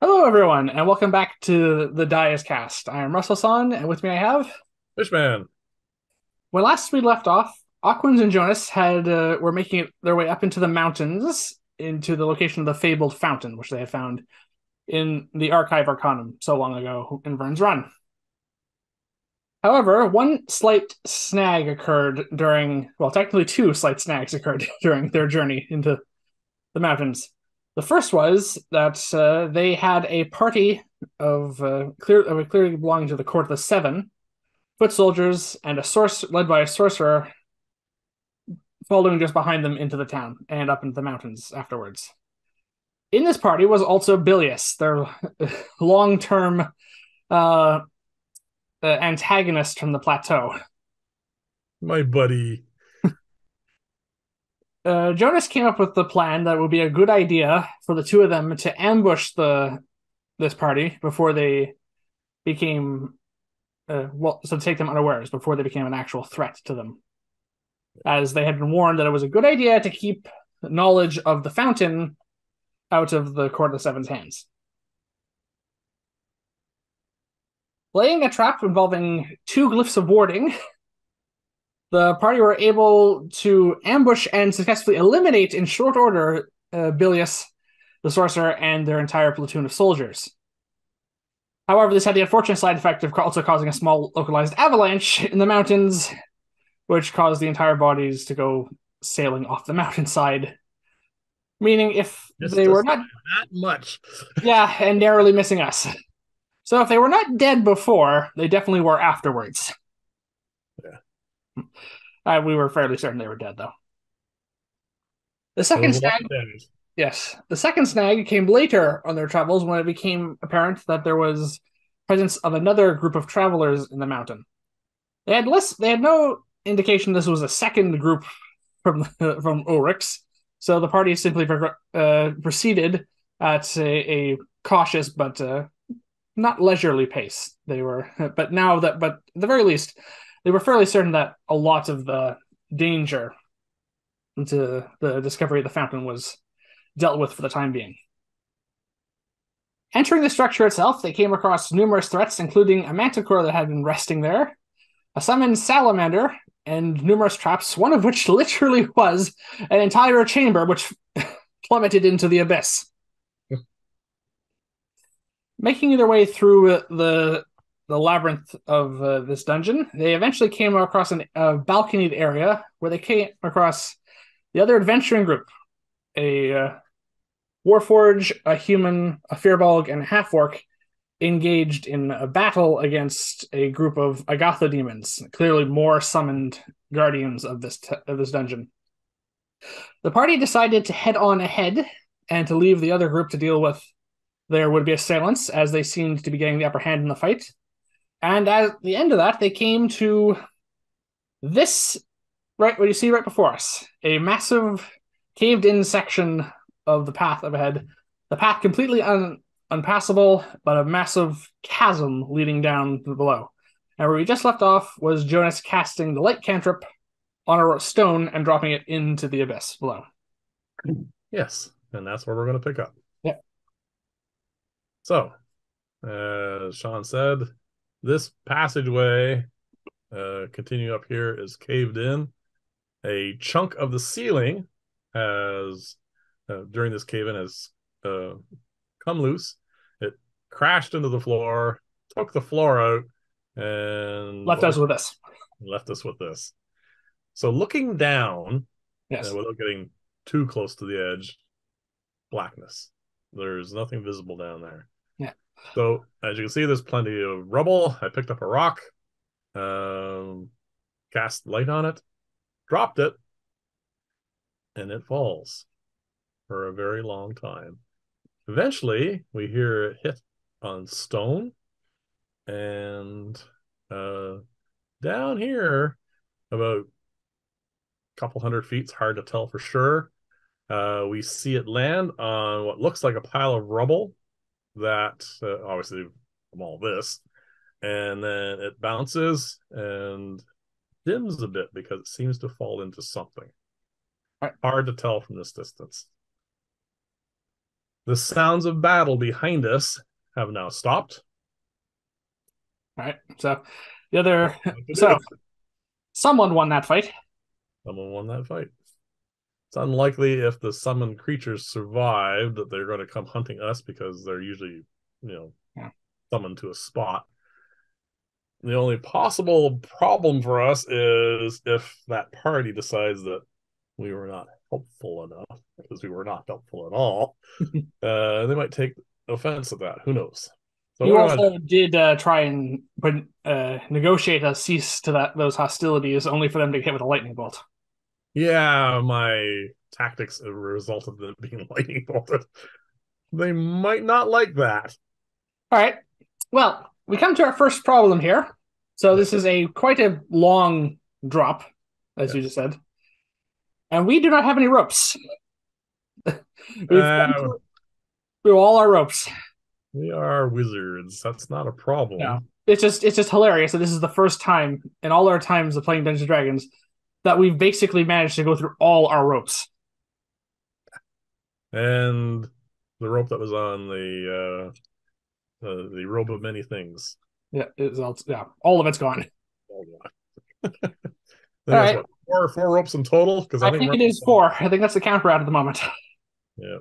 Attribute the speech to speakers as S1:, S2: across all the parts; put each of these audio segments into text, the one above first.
S1: Hello, everyone, and welcome back to the Dias Cast. I am Russell-san, and with me I have.
S2: Fishman.
S1: When last we left off, Aquans and Jonas had were making their way up into the mountains, into the location of the fabled fountain, which they had found in the Archive Arcanum so long ago in Vern's Run. However, one slight snag occurred technically two slight snags occurred during their journey into the mountains. The first was that they had a party clearly belonging to the Court of the Seven, foot soldiers, and a source led by a sorcerer following just behind them into the town and up into the mountains afterwards. In this party was also Bilius, their long-term uh, antagonist from the plateau.
S2: My buddy.
S1: Jonas came up with the plan that it would be a good idea for the two of them to ambush the this party before they became so to take them unawares before they became an actual threat to them, as they had been warned that it was a good idea to keep knowledge of the fountain out of the Court of the Seven's hands. Laying a trap involving two glyphs of warding, the party were able to ambush and successfully eliminate in short order Bilius, the sorcerer, and their entire platoon of soldiers. However, this had the unfortunate side effect of also causing a small localized avalanche in the mountains, which caused the entire bodies to go sailing off the mountainside. Meaning, if
S2: Just
S1: they were
S2: us
S1: not,
S2: that much.
S1: yeah, and narrowly missing us. So if they were not dead before, they definitely were afterwards.
S2: Yeah.
S1: We were fairly certain they were dead, though. The
S2: There was
S1: second
S2: a lot
S1: snag,
S2: of damage.
S1: yes, the second snag came later on their travels when it became apparent that there was presence of another group of travelers in the mountain. They had no indication this was a second group from from Ulrich's, so the party simply proceeded at a cautious but not leisurely pace. They were, but at the very least, they were fairly certain that a lot of the danger to the discovery of the fountain was dealt with for the time being. Entering the structure itself, they came across numerous threats, including a manticore that had been resting there, a summoned salamander, and numerous traps, one of which literally was an entire chamber which plummeted into the abyss. Making their way through the labyrinth of this dungeon, they eventually came across a balconied area where they came across the other adventuring group, a warforge, a human, a firbolg, and a half orc engaged in a battle against a group of Agatha demons, clearly more summoned guardians of this dungeon. The party decided to head on ahead and to leave the other group to deal with their would be assailants, as they seemed to be getting the upper hand in the fight. And at the end of that, they came to this, right, what you see right before us, a massive caved in section of the path up ahead. The path completely unpassable, but a massive chasm leading down below. And where we just left off was Jonas casting the light cantrip on a stone and dropping it into the abyss below.
S2: Yes. And that's where we're going to pick up.
S1: Yeah.
S2: So, as Sean said, this passageway, continue up here, is caved in. A chunk of the ceiling has, during this cave in, has uh, come loose. It crashed into the floor, took the floor out, and
S1: Left us with this.
S2: left us with this. So looking down,
S1: Yes.
S2: without getting too close to the edge, blackness. There's nothing visible down there.
S1: Yeah.
S2: So as you can see, there's plenty of rubble. I picked up a rock, um, cast light on it, dropped it, and it falls for a very long time. Eventually, we hear it hit on stone, and uh, down here, about a couple hundred feet, it's hard to tell for sure. We see it land on what looks like a pile of rubble that obviously from all this, and then it bounces and dims a bit because it seems to fall into something.
S1: All right.
S2: Hard to tell from this distance. The sounds of battle behind us have now stopped.
S1: All right. So the other,
S2: What to
S1: so
S2: do?
S1: someone won that fight.
S2: Someone won that fight. It's unlikely if the summoned creatures survive that they're going to come hunting us because they're usually, you know,
S1: Yeah.
S2: summoned to a spot. The only possible problem for us is if that party decides that we were not helpful enough, because we were not helpful at all. They might take offense at that. Who knows? So
S1: You
S2: what do I do?
S1: also did try and negotiate a cease to those hostilities, only for them to get hit with a lightning bolt.
S2: Yeah, my tactics resulted in it being lightning bolted. They might not like that.
S1: All right. Well, we come to our first problem here. So
S2: Yeah.
S1: this is a quite a long drop, as you just
S2: Yes.
S1: said, and we do not have any ropes. We've come
S2: Uh,
S1: through all our ropes.
S2: we are wizards. That's not a
S1: No,
S2: problem.
S1: it's just hilarious that this is the first time in all our times of playing Dungeons and Dragons that we've basically managed to go through all our ropes.
S2: And the rope that was on the robe of many things.
S1: Yeah, all of it's gone.
S2: I
S1: All
S2: think that's
S1: right,
S2: what four ropes in total. Because I
S1: I
S2: think
S1: think it
S2: remember,
S1: is four. I think that's the count we're at the moment.
S2: yeah.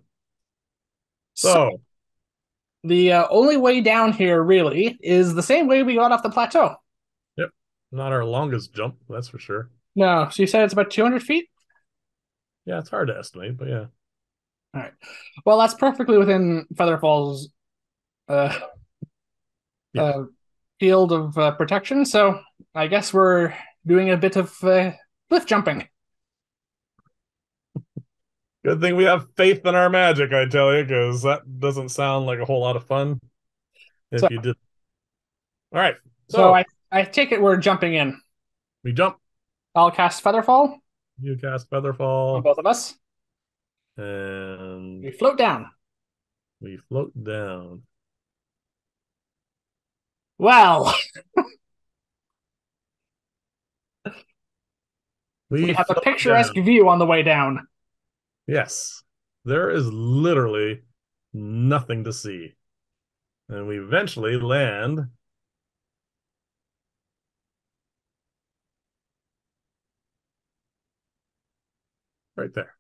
S1: So
S2: So
S1: the only way down here really is the same way we got off the plateau.
S2: yep, not our longest jump, that's for sure.
S1: No, so you said it's about 200 feet.
S2: Yeah, it's hard to estimate, but yeah,
S1: All right. Well, that's perfectly within Featherfall's uh,
S2: yeah.
S1: uh, field of protection. So I guess we're doing a bit of cliff jumping.
S2: Good thing we have faith in our magic, I tell you, because that doesn't sound like a whole lot of fun
S1: So
S2: if you did. All right,
S1: so
S2: so
S1: I take it we're jumping in.
S2: we jump.
S1: I'll cast Featherfall
S2: You cast
S1: on
S2: Featherfall,
S1: both of us.
S2: and
S1: We float down.
S2: we float down.
S1: Well, we
S2: We
S1: have a
S2: float
S1: picturesque
S2: down.
S1: view on the way down.
S2: Yes, there is literally nothing to see. And we eventually land right there.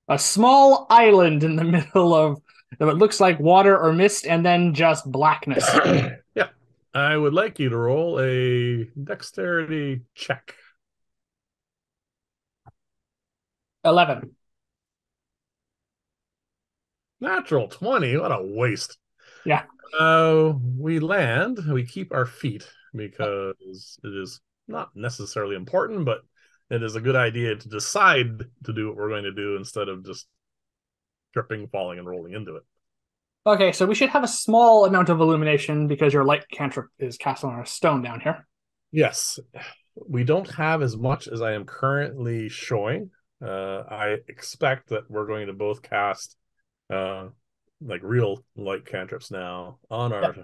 S1: A small island in the middle of what looks like water or mist, and then just blackness.
S2: Yeah. I would like you to roll a dexterity check.
S1: 11.
S2: Natural 20. What a waste.
S1: Yeah.
S2: We land, we keep our feet because it is not necessarily important, but it is a good idea to decide to do what we're going to do instead of just tripping, falling, and rolling into it.
S1: Okay, so we should have a small amount of illumination because your light cantrip is cast on a stone down here.
S2: Yes, we don't have as much as I am currently showing. I expect that we're going to both cast uh, like real light cantrips now on
S1: Yep.
S2: our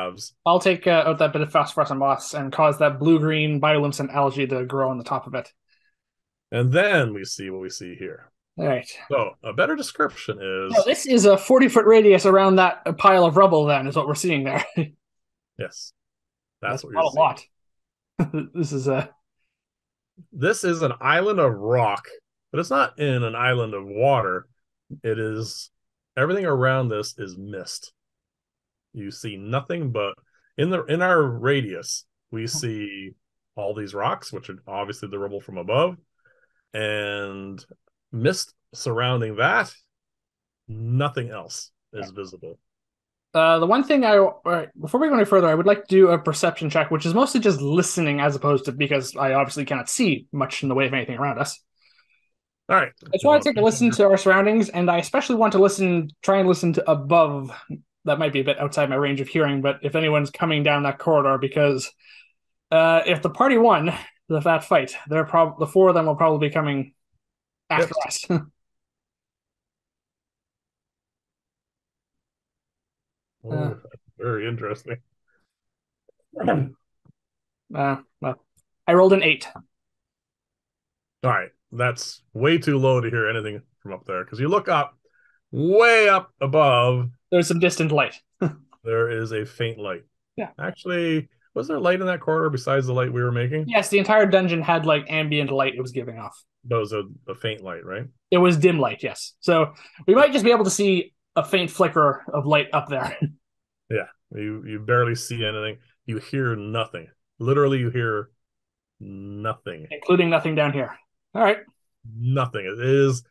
S2: staves.
S1: I'll take out that bit of phosphorescent moss and cause that blue-green bioluminescent algae to grow on the top of it.
S2: And then we see what we see here.
S1: All right.
S2: So a better description
S1: So
S2: is
S1: this is a 40-foot radius around that pile of rubble, then, is what we're seeing there.
S2: yes, that's
S1: That's
S2: what you're
S1: not a
S2: seeing.
S1: lot. This is a.
S2: This is an island of rock, but it's not in an island of water. It is everything around this is mist. You see nothing but in our radius, we see all these rocks, which are obviously the rubble from above, and mist surrounding that. Nothing else is visible.
S1: The one thing before we go any further, I would like to do a perception check, which is mostly just listening as opposed to because I obviously cannot see much in the way of anything around us.
S2: All right.
S1: I just
S2: You
S1: want
S2: want
S1: to take a listen to our surroundings, and I especially want to try and listen to above. That might be a bit outside my range of hearing, but if anyone's coming down that corridor, because if the party won that fight, the four of them will probably be coming
S2: yep.
S1: after us. uh,
S2: Oh, that's very interesting. All
S1: well, I rolled an 8.
S2: right. That's way too low to hear anything from up there because you look up, way up above,
S1: There's some distant light.
S2: there is a faint light.
S1: Yeah.
S2: Actually, was there light in that corridor besides the light we were making?
S1: Yes, the entire dungeon had like ambient light it was giving off.
S2: That was a faint light, right?
S1: It was dim light, yes. So we might just be able to see a faint flicker of light up there,
S2: Yeah. You barely see anything. You hear nothing. Literally, you hear nothing.
S1: including nothing down here. All right.
S2: Nothing. It is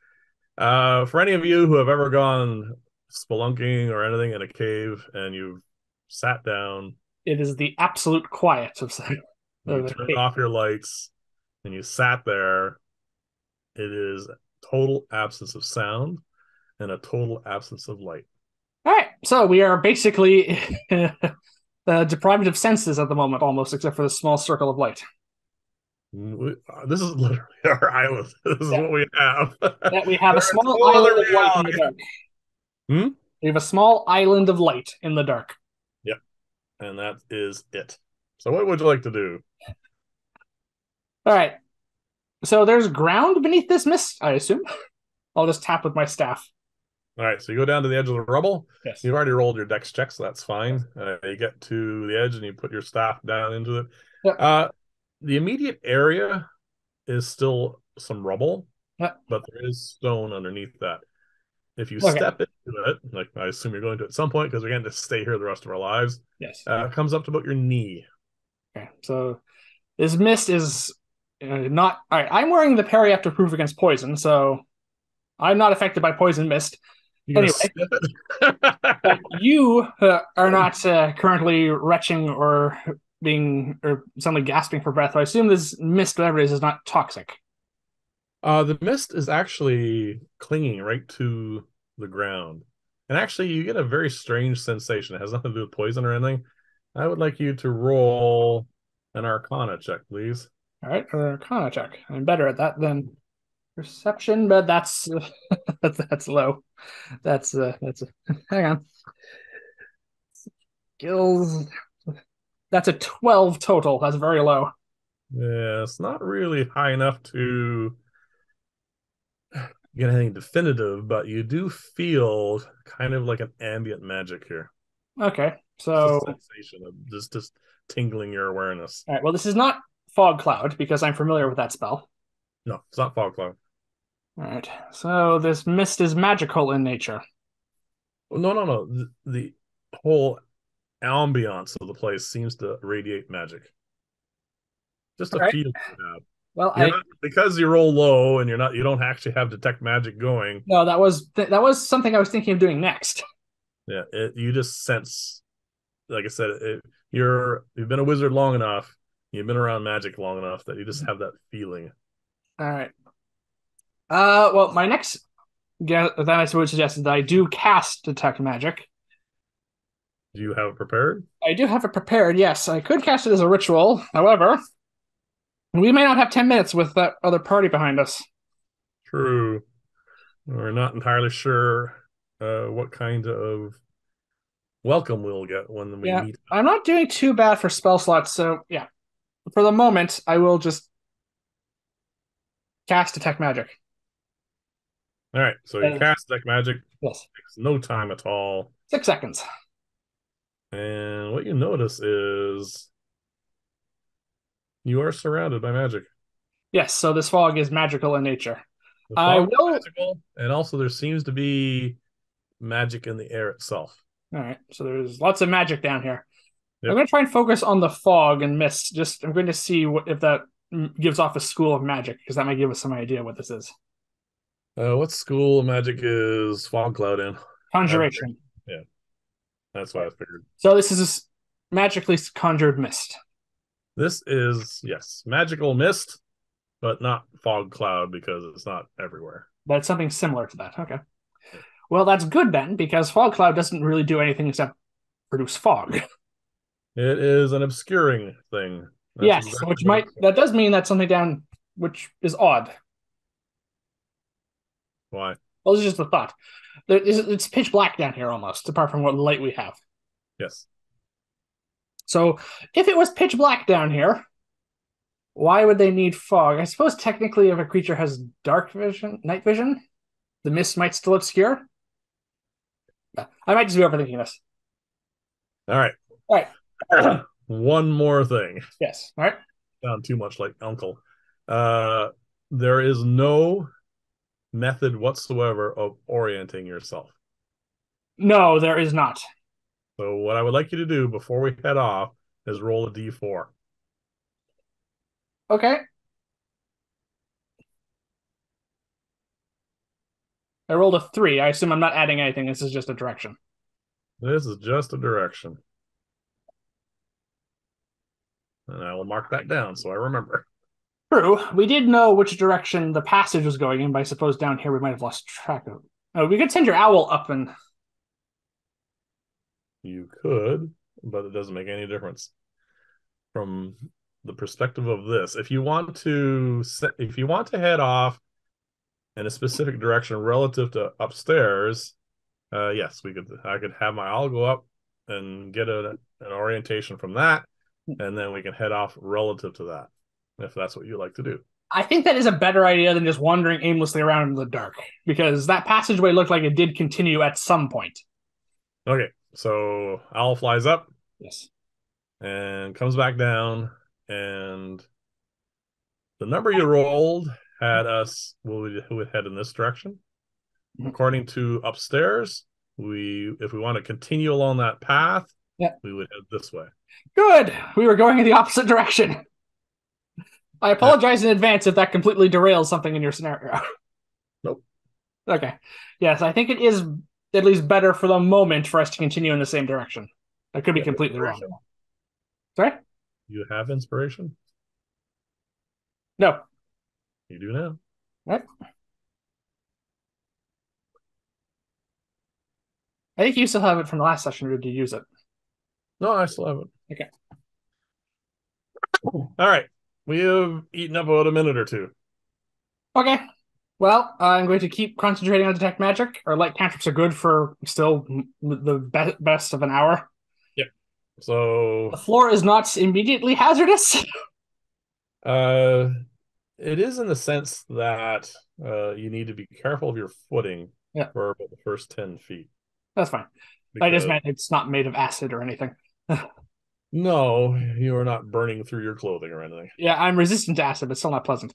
S2: for any of you who have ever gone spelunking or anything in a cave and you've sat down
S1: It is the absolute quiet of
S2: and you
S1: the
S2: turned
S1: cave.
S2: off your lights and you sat there, it is total absence of sound and a total absence of light.
S1: All right. So we are basically deprived of senses at the moment, almost, except for the small circle of light.
S2: This is literally our island. This is
S1: Yeah.
S2: what we have.
S1: That we have a
S2: There is
S1: small
S2: no other
S1: island of light in the
S2: reality.
S1: dark.
S2: Hmm?
S1: We have a small island of light in the dark.
S2: Yep. And that is it. So what would you like to do?
S1: All right. So there's ground beneath this mist, I assume. I'll just tap with my staff.
S2: All right, so you go down to the edge of the rubble.
S1: Yes.
S2: You've already rolled your dex check, so that's fine. You get to the edge and you put your staff down into it.
S1: Yep.
S2: The immediate area is still some rubble,
S1: Yep.
S2: but there is stone underneath that. If you
S1: Okay.
S2: step into it, like I assume you're going to at some point because we're going to stay here the rest of our lives,
S1: Yes.
S2: it comes up to about your knee.
S1: Okay. So this mist is not. All right. I'm wearing the periapter proof against poison, so I'm not affected by poison mist.
S2: You're gonna
S1: Anyway,
S2: sniff it.
S1: but you are not currently retching or being or suddenly gasping for breath. So I assume this mist, whatever it is not toxic.
S2: The mist is actually clinging right to the ground. And actually, you get a very strange sensation. It has nothing to do with poison or anything. I would like you to roll an Arcana check, please.
S1: All right, Arcana check. I'm better at that than perception, but that's that's low. That's hang on. Skills. That's a 12 total. That's very low.
S2: Yeah, it's not really high enough to get anything definitive, but you do feel kind of like an ambient magic here.
S1: Okay,
S2: Just
S1: so
S2: a sensation of just tingling your awareness.
S1: all right. Well, this is not fog cloud because I'm familiar with that spell.
S2: No, it's not fog cloud.
S1: All right. So this mist is magical in nature.
S2: No, no, no. The whole ambiance of the place seems to radiate magic. Just
S1: All
S2: a
S1: right.
S2: feel you have.
S1: Well,
S2: You're
S1: I
S2: not because you roll low and you don't actually have detect magic going.
S1: no, that was something I was thinking of doing next.
S2: Yeah, you just sense, like I said, you've been a wizard long enough, you've been around magic long enough that you just have that feeling.
S1: All right. Well, my next guess that I would suggest is that I do cast detect magic.
S2: Do you have it prepared?
S1: I do have it prepared. Yes, I could cast it as a ritual. However, we may not have 10 minutes with that other party behind us.
S2: True. We're not entirely sure what kind of welcome we'll get when we
S1: Yeah,
S2: meet.
S1: I'm not doing too bad for spell slots, so yeah. For the moment, I will just cast detect magic.
S2: All right, so you
S1: Uh,
S2: cast deck magic,
S1: yes,
S2: takes no time at all.
S1: 6 seconds.
S2: And what you notice is you are surrounded by magic.
S1: Yes, so this fog is magical in nature.
S2: The
S1: I
S2: fog is
S1: will.
S2: magical, and also there seems to be magic in the air itself.
S1: All right, so there's lots of magic down here. I'm
S2: Yep.
S1: going to try and focus on the fog and mist. Just I'm going to see if that gives off a school of magic because that might give us some idea what this is.
S2: What school of magic is fog cloud in?
S1: Conjuration.
S2: Yeah, that's what I figured.
S1: So this is a magically conjured mist.
S2: This is, yes, magical mist, but not fog cloud because it's not everywhere.
S1: But it's something similar to that. Okay.
S2: Yeah.
S1: Well, that's good then, because fog cloud doesn't really do anything except produce fog.
S2: It is an obscuring thing. That's
S1: Yes,
S2: exactly
S1: which
S2: what
S1: might
S2: it's for.
S1: that does mean that's something down, which is odd.
S2: Why?
S1: Well, it's just a thought. It's pitch black down here almost, apart from what light we have.
S2: Yes.
S1: So if it was pitch black down here, why would they need fog? I suppose technically, if a creature has dark vision, night vision, the mist might still obscure. I might just be overthinking this.
S2: All right.
S1: All right.
S2: One more thing.
S1: Yes. All right.
S2: Sound too much like Uncle. Uh, there is no method whatsoever of orienting yourself.
S1: No, there is not.
S2: So what I would like you to do before we head off is roll a d4.
S1: Okay. I rolled a 3. I assume I'm not adding anything. This is just a direction.
S2: This is just a direction. And I will mark that down so I remember.
S1: True. We did know which direction the passage was going in, but I suppose down here we might have lost track of it. Oh, we could send your owl up and.
S2: You could, but it doesn't make any difference from the perspective of this. If you want to head off in a specific direction relative to upstairs, yes, we could. I could have my owl go up and get an orientation from that, and then we can head off relative to that, if that's what you like to do.
S1: I think that is a better idea than just wandering aimlessly around in the dark, because that passageway looked like it did continue at some point.
S2: Okay, so owl flies up
S1: Yes.
S2: and comes back down, and the number you rolled had us. We would head in this direction. According to upstairs, if we want to continue along that path,
S1: Yeah.
S2: we would head this way.
S1: Good. We were going in the opposite direction. I
S2: Yeah.
S1: apologize in advance if that completely derails something in your scenario.
S2: Nope.
S1: Okay. Yes, I think it is at least better for the moment for us to continue in the same direction. I could be
S2: You have
S1: completely wrong.
S2: inspiration?
S1: Sorry?
S2: You have inspiration?
S1: No.
S2: You do now.
S1: Right? I think you still have it from the last session. Or did you use it?
S2: No, I still have it.
S1: Okay.
S2: All right. We have eaten up about a minute or two.
S1: Okay. Well, I'm going to keep concentrating on detect magic. Our light cantrips are good for still the best of an hour.
S2: Yep. So
S1: The floor is not immediately hazardous.
S2: uh it is in the sense that you need to be careful of your footing
S1: Yeah,
S2: for about the first 10 feet.
S1: that's fine. I just
S2: Because
S1: meant it's not made of acid or anything.
S2: no, you are not burning through your clothing or anything.
S1: Yeah, I'm resistant to acid, but still not pleasant.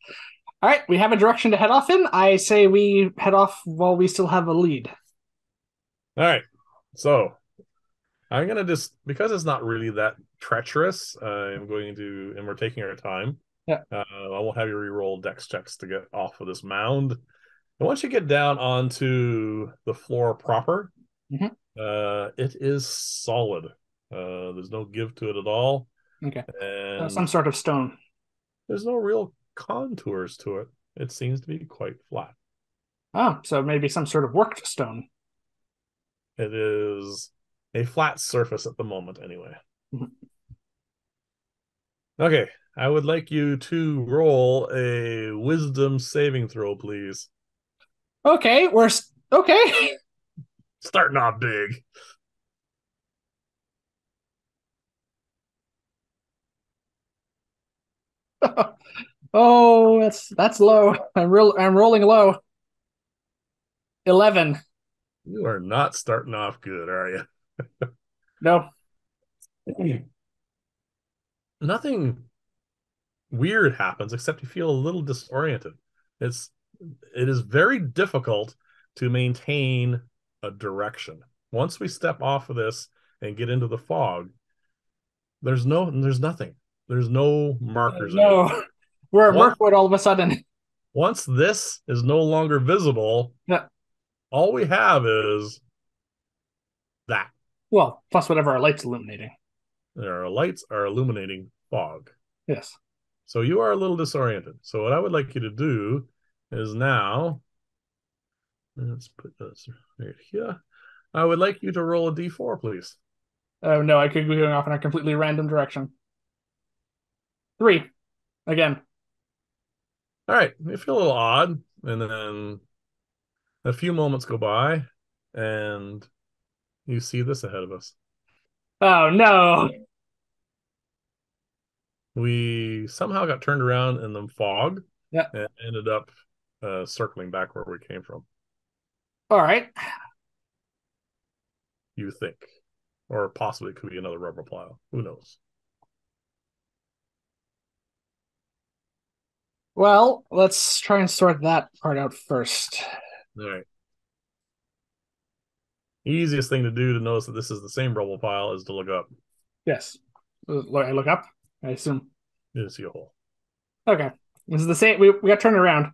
S1: All right, we have a direction to head off in. I say we head off while we still have a lead.
S2: All right. So I'm gonna just, because it's not really that treacherous, and we're taking our time.
S1: Yeah.
S2: I won't have you re-roll dex checks to get off of this mound. And once you get down onto the floor proper,
S1: Mhm.
S2: it is solid. There's no give to it at all,
S1: Okay.
S2: and
S1: Some sort of stone.
S2: there's no real contours to it. It seems to be quite flat.
S1: Oh, so maybe some sort of worked stone.
S2: It is a flat surface at the moment, anyway.
S1: Mhm.
S2: Okay, I would like you to roll a wisdom saving throw, please.
S1: Okay, okay.
S2: Starting off big.
S1: Oh, that's low. I'm rolling low. 11.
S2: You are not starting off good, are
S1: No.
S2: you? Nothing weird happens except you feel a little disoriented. It's it is very difficult to maintain a direction. Once we step off of this and get into the fog, there's nothing. There's no markers anymore.
S1: No. We're at
S2: Once
S1: Mirkwood all of a sudden.
S2: once this is no longer visible,
S1: Yeah.
S2: all we have is that.
S1: Well, plus whatever our light's illuminating.
S2: Our lights are illuminating fog.
S1: Yes.
S2: So you are a little disoriented. So what I would like you to do is now, let's put this right here. I would like you to roll a d4, please.
S1: Oh no, I could be going off in a completely random direction. 3. Again.
S2: All right, you feel a little odd, and then a few moments go by, and you see this ahead of us.
S1: Oh no.
S2: We somehow got turned around in the fog
S1: Yeah.
S2: and ended up circling back where we came from.
S1: All right.
S2: you think. Or possibly it could be another rubble pile. Who knows?
S1: Well, let's try and sort that part out first.
S2: All right. Easiest thing to do to notice that this is the same rubble pile is to look up.
S1: Yes. I look up, I assume.
S2: You see a hole.
S1: Okay. This is the same. We got turned around,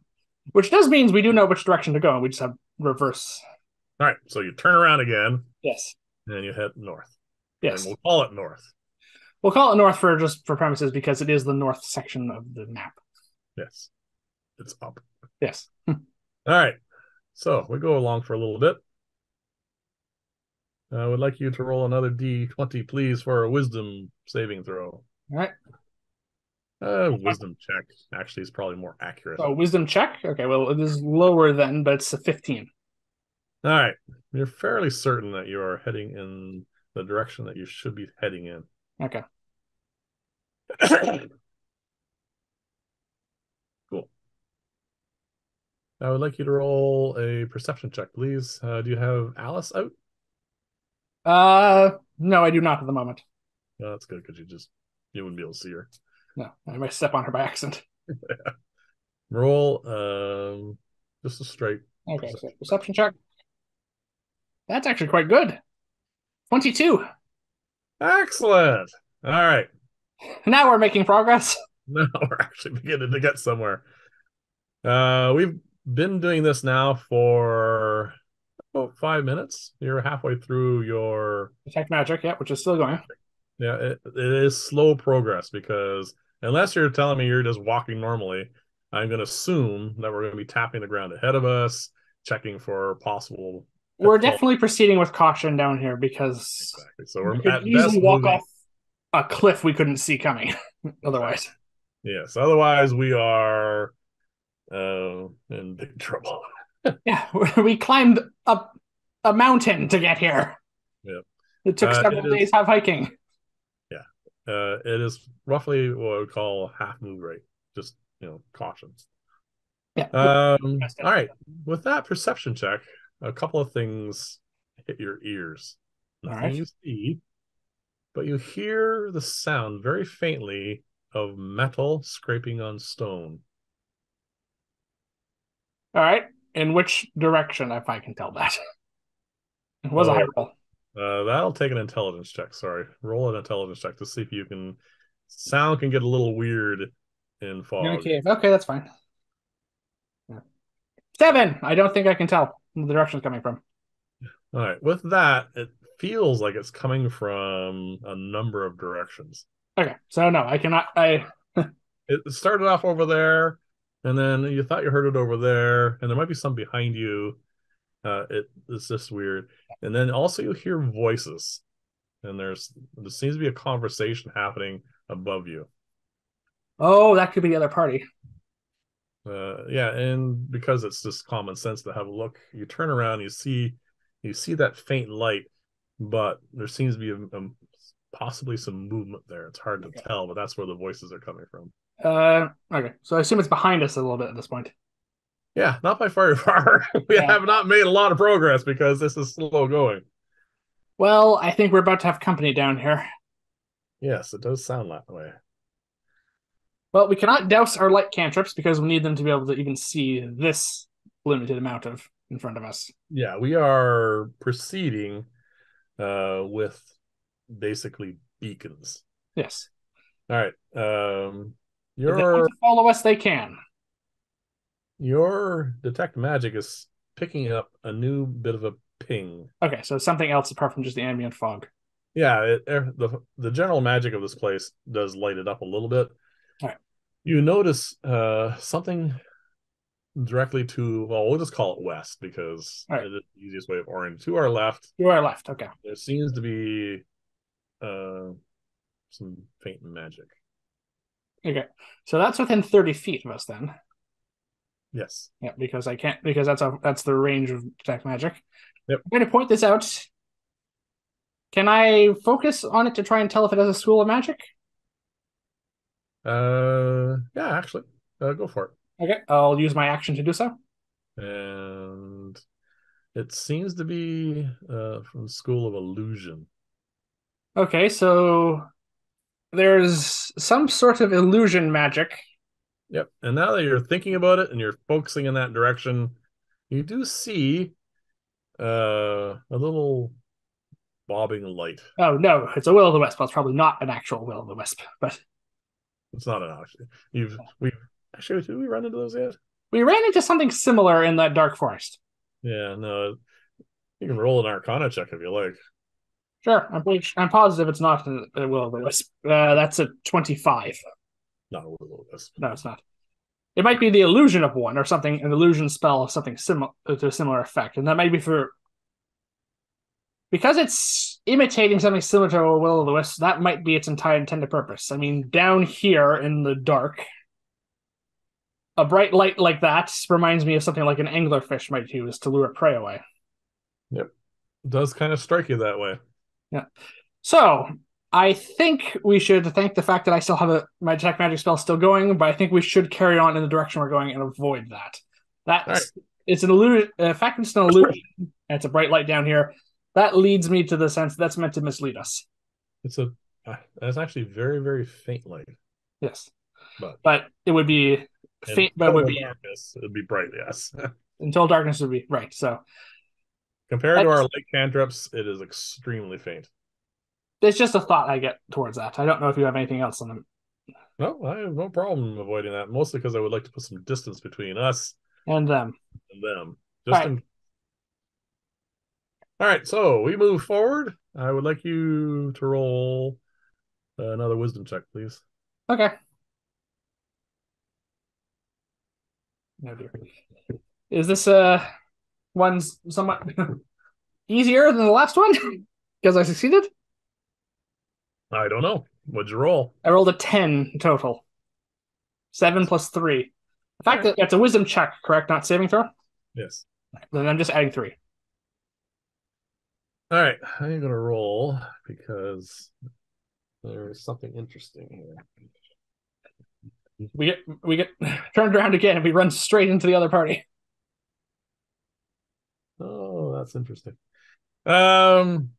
S1: which does means we do know which direction to go, and we just have reverse.
S2: All right. So you turn around again
S1: Yes.
S2: and you head north. And
S1: Yes.
S2: we'll call it north.
S1: We'll call it north for just for premises because it is the north section of the map.
S2: Yes. It's up.
S1: Yes.
S2: All right. So we go along for a little bit. I would like you to roll another D20, please, for a wisdom saving throw.
S1: All right.
S2: Wisdom check actually is probably more accurate.
S1: Oh, wisdom check. Okay. Well, it is lower then, but it's a 15.
S2: All right. You're fairly certain that you are heading in the direction that you should be heading in.
S1: Okay.
S2: Cool. I would like you to roll a perception check, please. Do you have Alice out?
S1: No, I do not at the moment.
S2: No, that's good because you wouldn't be able to see her.
S1: No, I might step on her by accident.
S2: Roll just a straight
S1: Okay, so
S2: perception.
S1: perception check. That's actually quite good. 22.
S2: Excellent. All right.
S1: Now we're making progress.
S2: Now we're actually beginning to get somewhere. We've been doing this now for about 5 minutes. You're halfway through your
S1: Detect magic, yeah, which is still going.
S2: yeah. It is slow progress because unless you're telling me you're just walking normally, I'm going to assume that we're going to be tapping the ground ahead of us, checking for possible
S1: We're
S2: pitfalls.
S1: definitely proceeding with caution down here because
S2: Exactly. So
S1: we
S2: we're
S1: could
S2: at
S1: easily
S2: best
S1: walk
S2: moving.
S1: off a cliff we couldn't see coming. Otherwise,
S2: Yes. Otherwise, we are in big trouble.
S1: yeah, we climbed up a mountain to get here.
S2: Yeah.
S1: It took several days of hiking.
S2: Yeah. It is roughly what I would call half move rate. Just caution.
S1: Yeah.
S2: All right. With that perception check, a couple of things hit your ears.
S1: All
S2: Nothing
S1: right.
S2: you see, but you hear the sound very faintly of metal scraping on stone.
S1: All right. In which direction, if I can tell that? It was a high
S2: Oh,
S1: roll.
S2: that'll take an intelligence check. Sorry. Roll an intelligence check to see if you can. Sound can get a little weird in
S1: In a
S2: fog.
S1: cave. Okay, that's fine. Yeah. 7. I don't think I can tell where the direction is coming from.
S2: All right. With that, it feels like it's coming from a number of directions.
S1: Okay, so no, I cannot.
S2: It started off over there, and then you thought you heard it over there, and there might be some behind you. It's just weird. And then also you hear voices, and there seems to be a conversation happening above you.
S1: Oh, that could be the other party.
S2: Yeah, and because it's just common sense to have a look, you turn around, you see that faint light, but there seems to be possibly some movement there. It's hard to
S1: Okay.
S2: tell, but that's where the voices are coming from.
S1: Okay, so I assume it's behind us a little bit at this point.
S2: Yeah, not by very far. We
S1: Yeah.
S2: have not made a lot of progress because this is slow going.
S1: Well, I think we're about to have company down here.
S2: Yes, it does sound that way.
S1: Well, we cannot douse our light cantrips because we need them to be able to even see this limited amount of in front of us.
S2: Yeah, we are proceeding with basically beacons.
S1: Yes.
S2: All right.
S1: If they want
S2: Your
S1: to follow us, they can.
S2: your detect magic is picking up a new bit of a ping.
S1: Okay, so something else apart from just the ambient fog.
S2: Yeah, the general magic of this place does light it up a little bit.
S1: All right.
S2: You notice something directly to, well, we'll just call it west because
S1: All right.
S2: it is the easiest way of orienting. To our left,
S1: You are left. Okay.
S2: there seems to be some faint magic.
S1: Okay. So that's within 30 feet of us then.
S2: Yes.
S1: Yeah, because I can't because that's the range of detect magic.
S2: Yep.
S1: I'm going to point this out. Can I focus on it to try and tell if it has a school of magic?
S2: Yeah, actually, go for it.
S1: Okay, I'll use my action to do so.
S2: And It seems to be from the School of Illusion.
S1: Okay, so there's some sort of illusion magic.
S2: Yep. And now that you're thinking about it and you're focusing in that direction, you do see a little bobbing light.
S1: Oh no, it's a will o' the wisp. Well, it's probably not an actual will o' the wisp, but
S2: It's not an option. We've actually, did we run into those yet?
S1: we ran into something similar in that dark forest.
S2: Yeah, no. You can roll an Arcana check if you like.
S1: Sure, I'm positive it's not a will o' the wisp. That's a 25.
S2: Not a little this.
S1: No, it's not. It might be the illusion of one or something, an illusion spell of something similar to a similar effect, and that might be for because it's imitating something similar to a will o' the wisp. That might be its entire intended purpose. I mean, down here in the dark, a bright light like that reminds me of something like an anglerfish might use to lure prey away.
S2: Yep. It does kind of strike you that way.
S1: Yeah. So I think we should thank the fact that I still have my detect magic spell still going, but I think we should carry on in the direction we're going and avoid that.
S2: All right.
S1: It's an illusion. In fact, it's an illusion. And it's a bright light down here. That leads me to the sense that's meant to mislead us.
S2: It's a it's actually very, very faint light.
S1: Yes,
S2: But
S1: but it would be faint. But it would be
S2: darkness, it'd be bright, yes.
S1: until darkness would be right. So
S2: Compared to our light cantrips, it is extremely faint.
S1: it's just a thought I get towards that. I don't know if you have anything else on them
S2: No, I have no problem avoiding that, mostly because I would like to put some distance between us
S1: and them.
S2: and them.
S1: All
S2: Just
S1: right.
S2: in All right, so we move forward. I would like you to roll another wisdom check, please.
S1: Okay. No dear. Is this one somewhat easier than the last one? Because I succeeded?
S2: I don't know. What'd you roll?
S1: I rolled a 10 total. 7 plus 3. The
S2: All
S1: fact
S2: right.
S1: that it's a wisdom check, correct? Not saving throw?
S2: Yes.
S1: Then I'm just adding 3.
S2: All right. I'm gonna roll because there's something interesting here.
S1: We get turned around again and we run straight into the other party.
S2: Oh, that's interesting. Um,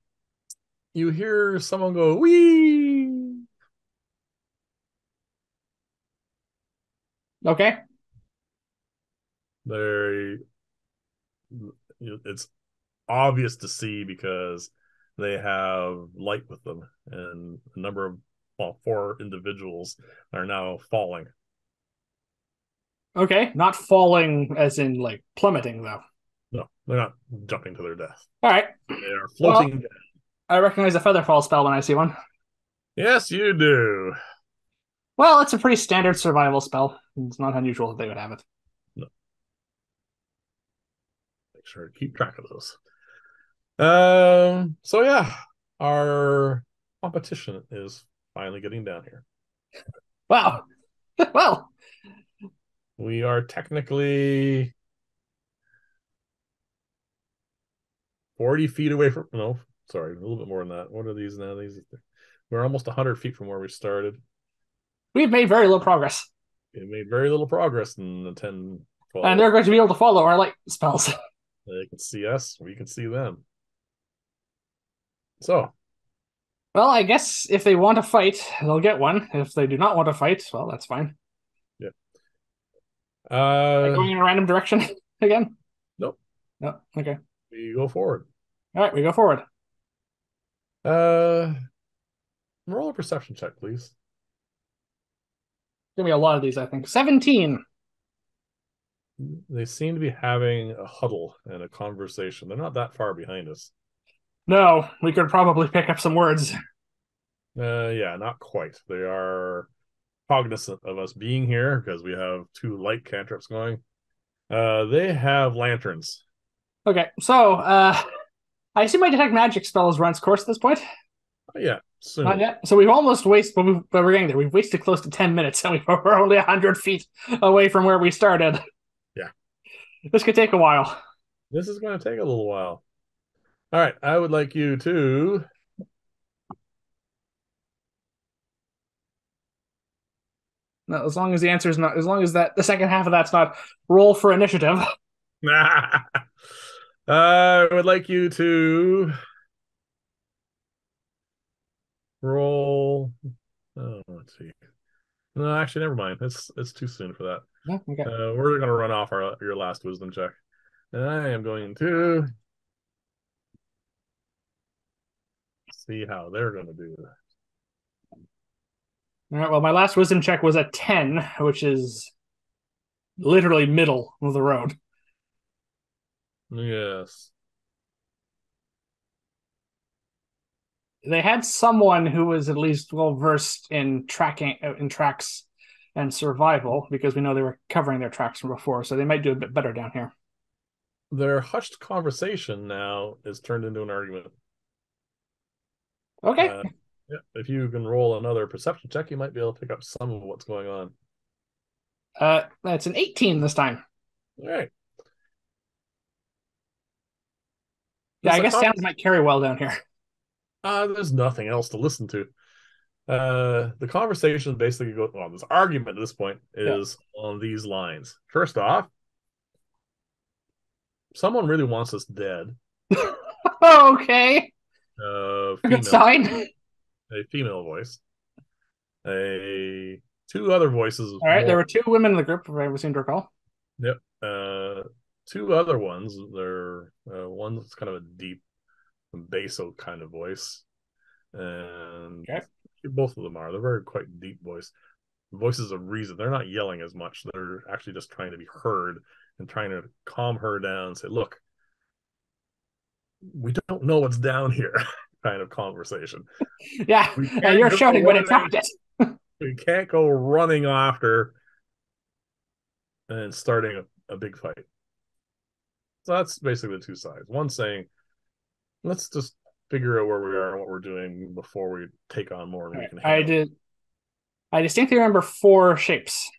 S2: you hear someone go, "Wee!"
S1: Okay.
S2: There, it's obvious to see because they have light with them, and a number of, well, 4 individuals are now falling.
S1: Okay. Not falling as in like plummeting though.
S2: No, they're not jumping to their death.
S1: All right.
S2: They are
S1: Well,
S2: floating down.
S1: I recognize a feather fall spell when I see one.
S2: Yes, you do.
S1: Well, it's a pretty standard survival spell. It's not unusual that they would have it.
S2: No, make sure to keep track of those. So yeah, our competition is finally getting down here.
S1: Wow. Well,
S2: We are technically 40 feet away from, no, sorry, a little bit more than that. What are these now? We're almost 100 feet from where we started.
S1: we've made very little progress.
S2: It made very little progress in the 10,
S1: And
S2: 12.
S1: they're going to be able to follow our light spells.
S2: They can see us, we can see them. So,
S1: Well, I guess if they want to fight, they'll get one. If they do not want to fight, well, that's fine.
S2: yeah.
S1: Going in a random direction again?
S2: Nope.
S1: No. Okay.
S2: We go forward.
S1: All right, we go forward.
S2: Uh, roll a perception check, please.
S1: Give me a lot of these, I think. 17.
S2: They seem to be having a huddle and a conversation. They're not that far behind us.
S1: No, we could probably pick up some words.
S2: Yeah, not quite. They are cognizant of us being here because we have 2 light cantrips going. They have lanterns.
S1: Okay, so I assume my detect magic spell has run its course at this point.
S2: Yeah, soon.
S1: Not yet. So we've almost wasted, but we're getting there. We've wasted close to 10 minutes, and we're only 100 feet away from where we started.
S2: Yeah.
S1: This could take a while.
S2: This is going to take a little while. All right, I would like you to
S1: No, as long as the answer is not, as long as that the second half of that's not roll for initiative.
S2: I would like you to roll. Oh, let's see. No, actually, never mind. It's too soon for that.
S1: Yeah, okay.
S2: We're gonna run off your last wisdom check. And I am going to see how they're gonna do.
S1: All right. Well, my last wisdom check was a 10, which is literally middle of the road.
S2: Yes.
S1: They had someone who was at least well versed in tracking in tracks and survival because we know they were covering their tracks from before, so they might do a bit better down here.
S2: Their hushed conversation now is turned into an argument.
S1: Okay.
S2: Uh, yeah, if you can roll another perception check, you might be able to pick up some of what's going on.
S1: That's an 18 this time.
S2: All right.
S1: Yeah,
S2: This
S1: I
S2: a
S1: guess
S2: con-
S1: sounds might carry well down here.
S2: there's nothing else to listen to. The conversation basically goes, well, this argument at this point
S1: Yeah.
S2: is on these lines. First off, someone really wants us dead.
S1: Okay. Good
S2: Female,
S1: sign.
S2: a female voice. A two other voices
S1: All right, there
S2: more.
S1: were two women in the group, if I seem to recall.
S2: Yep. Two other ones. They're one that's kind of a deep basso kind of voice, and
S1: Okay.
S2: both of them are. They're very quite deep voices of reason. They're not yelling as much. They're actually just trying to be heard and trying to calm her down and say, "Look, we don't know what's down here." Kind of conversation.
S1: Yeah,
S2: We
S1: and
S2: can't
S1: you're
S2: go
S1: shouting when it's
S2: running.
S1: not it.
S2: We can't go running after and starting a big fight. So that's basically the two sides. One saying, let's just figure out where we are and what we're doing before we take on more than
S1: All
S2: we
S1: right.
S2: can
S1: I
S2: handle.
S1: did. I distinctly remember four shapes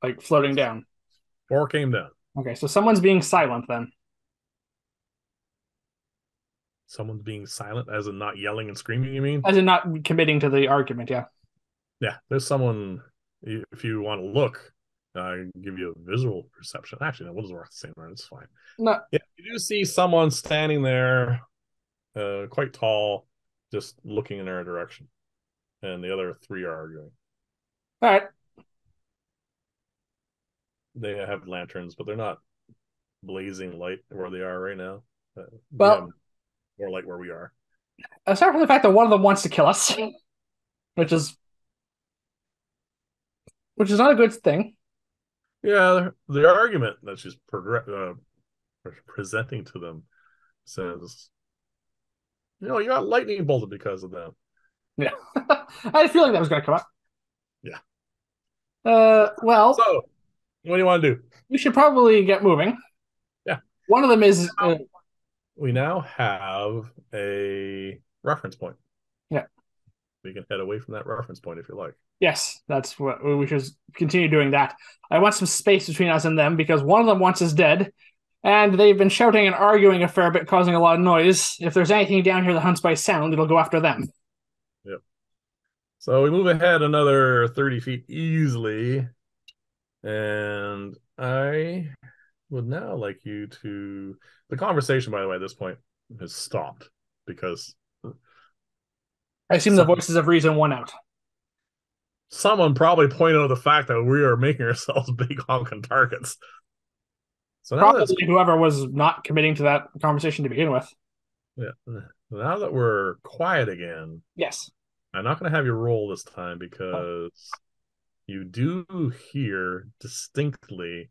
S1: like floating down.
S2: Four came down.
S1: Okay, so someone's being silent then,
S2: Someone's being silent, as in not yelling and screaming, you mean?
S1: as in not committing to the argument. Yeah.
S2: Yeah, there's someone, if you want to look, I give you a visual perception. Actually, no, we'll just work the same round. It's fine.
S1: No.
S2: Yeah, you do see someone standing there, quite tall, just looking in our direction. And the other three are arguing.
S1: All right.
S2: They have lanterns, but they're not blazing light where they are right now. We have
S1: Well,
S2: more light where we are.
S1: aside from the fact that one of them wants to kill us, which is not a good thing.
S2: Yeah, the argument that she's presenting to them says, you got lightning bolted because of them.
S1: Yeah. I had a feeling that was going to come up.
S2: Yeah.
S1: Well,
S2: So, what do you want to do?
S1: we should probably get moving.
S2: Yeah.
S1: One of them is,
S2: We now have a reference point.
S1: yeah,
S2: We can head away from that reference point if you like.
S1: yes, that's what we should continue doing that. I want some space between us and them because one of them wants us dead, and they've been shouting and arguing a fair bit, causing a lot of noise. If there's anything down here that hunts by sound, it'll go after them.
S2: Yep. So we move ahead another 30 feet easily. And I would now like you to. The conversation, by the way, at this point has stopped because
S1: I assume the
S2: some,
S1: voices of reason won out.
S2: someone probably pointed out the fact that we are making ourselves big honking targets. So now that's
S1: Probably whoever was not committing to that conversation to begin with.
S2: yeah. Now that we're quiet again,
S1: Yes.
S2: I'm not going to have you roll this time
S1: Oh,
S2: because you do hear distinctly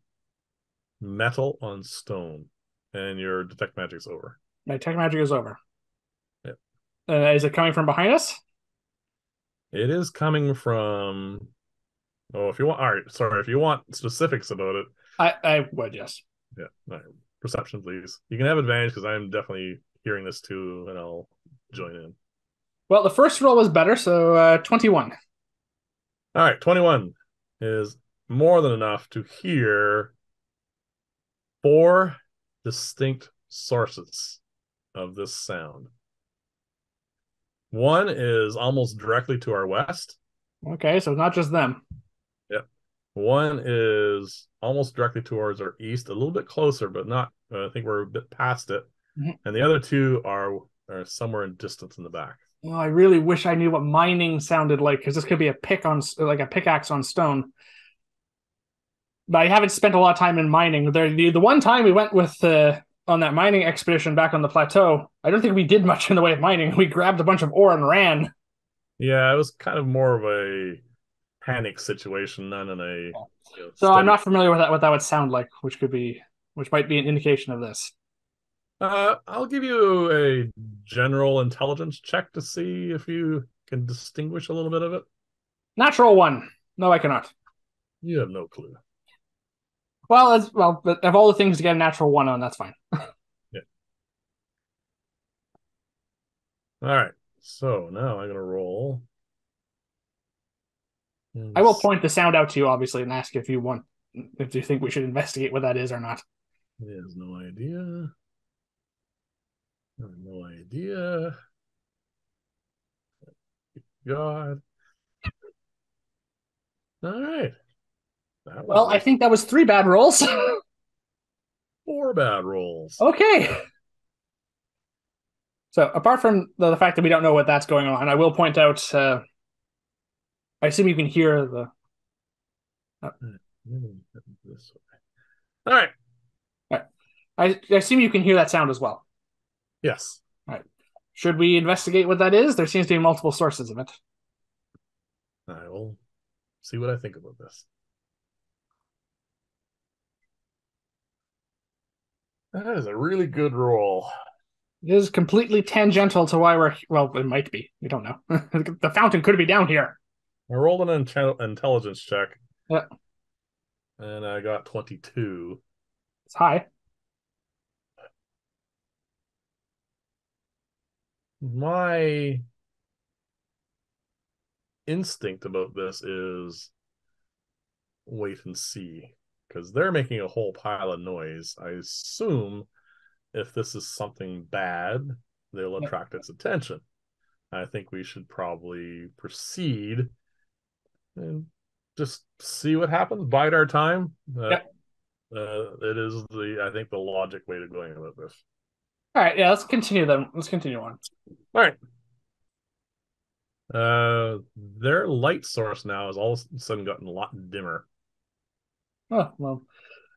S2: metal on stone, and your detect magic's over.
S1: my tech magic is over.
S2: Yeah.
S1: Is it coming from behind us?
S2: It is coming from. Oh, if you want, all right. Sorry, if you want specifics about it,
S1: I would, yes.
S2: yeah, all right. Perception, please. You can have advantage because I'm definitely hearing this too, and I'll join in.
S1: Well, the first roll was better, so 21.
S2: All right, 21 is more than enough to hear four distinct sources of this sound. One is almost directly to our west.
S1: Okay, so not just them.
S2: Yep. One is almost directly towards our east, a little bit closer, but not I think we're a bit past it,
S1: Mhm.
S2: and the other two are somewhere in distance in the back.
S1: Oh, I really wish I knew what mining sounded like because this could be a pick on like a pickaxe on stone. But I haven't spent a lot of time in mining. The one time we went with on that mining expedition back on the plateau, I don't think we did much in the way of mining. We grabbed a bunch of ore and ran.
S2: Yeah, it was kind of more of a panic situation than in a
S1: So I'm
S2: steady.
S1: not familiar with that what that would sound like, which might be an indication of this.
S2: I'll give you a general intelligence check to see if you can distinguish a little bit of it.
S1: Natural one. No, I cannot.
S2: You have no clue.
S1: But of all the things to get a natural one on, that's fine.
S2: Yeah. All right. So now I'm gonna roll.
S1: I will
S2: Yes.
S1: point the sound out to you, obviously, and ask if you think we should investigate what that is or not.
S2: He has no idea. I have no idea. God. All right. That was
S1: Well, I
S2: worth
S1: think that was three bad rolls.
S2: four bad rolls.
S1: Okay. So apart from the fact that we don't know what that's going on, I will point out. I assume you can hear the.
S2: This way. All right.
S1: I assume you can hear that sound as well.
S2: Yes.
S1: All right. Should we investigate what that is? There seems to be multiple sources of it.
S2: I will see what I think about this. That is a really good roll.
S1: It is completely tangential to why we're. Well, it might be. We don't know. The fountain could be down here.
S2: I rolled an intelligence check
S1: Yeah,
S2: and I got 22.
S1: it's high.
S2: My instinct about this is wait and see because they're making a whole pile of noise. I assume if this is something bad, they'll
S1: Yeah.
S2: attract its attention. I think we should probably proceed and just see what happens, bide our time.
S1: Yeah.
S2: It is I think the logic way to going about this.
S1: All right. Yeah. Let's continue then. Let's continue on.
S2: All right. Their light source now has all of a sudden gotten a lot dimmer.
S1: Oh well.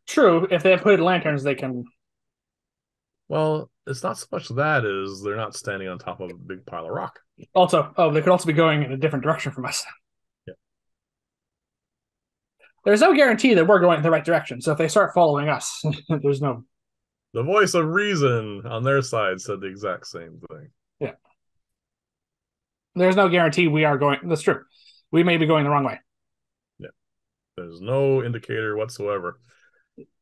S1: True. If they have hooded lanterns, they can.
S2: Well, it's not so much that is they're not standing on top of a big pile of rock.
S1: Also, oh, they could also be going in a different direction from us.
S2: Yeah.
S1: There's no guarantee that we're going in the right direction. So if they start following us, there's no.
S2: The voice of reason on their side said the exact same thing.
S1: Yeah. There's no guarantee we are going. That's true. We may be going the wrong way.
S2: Yeah. There's no indicator whatsoever.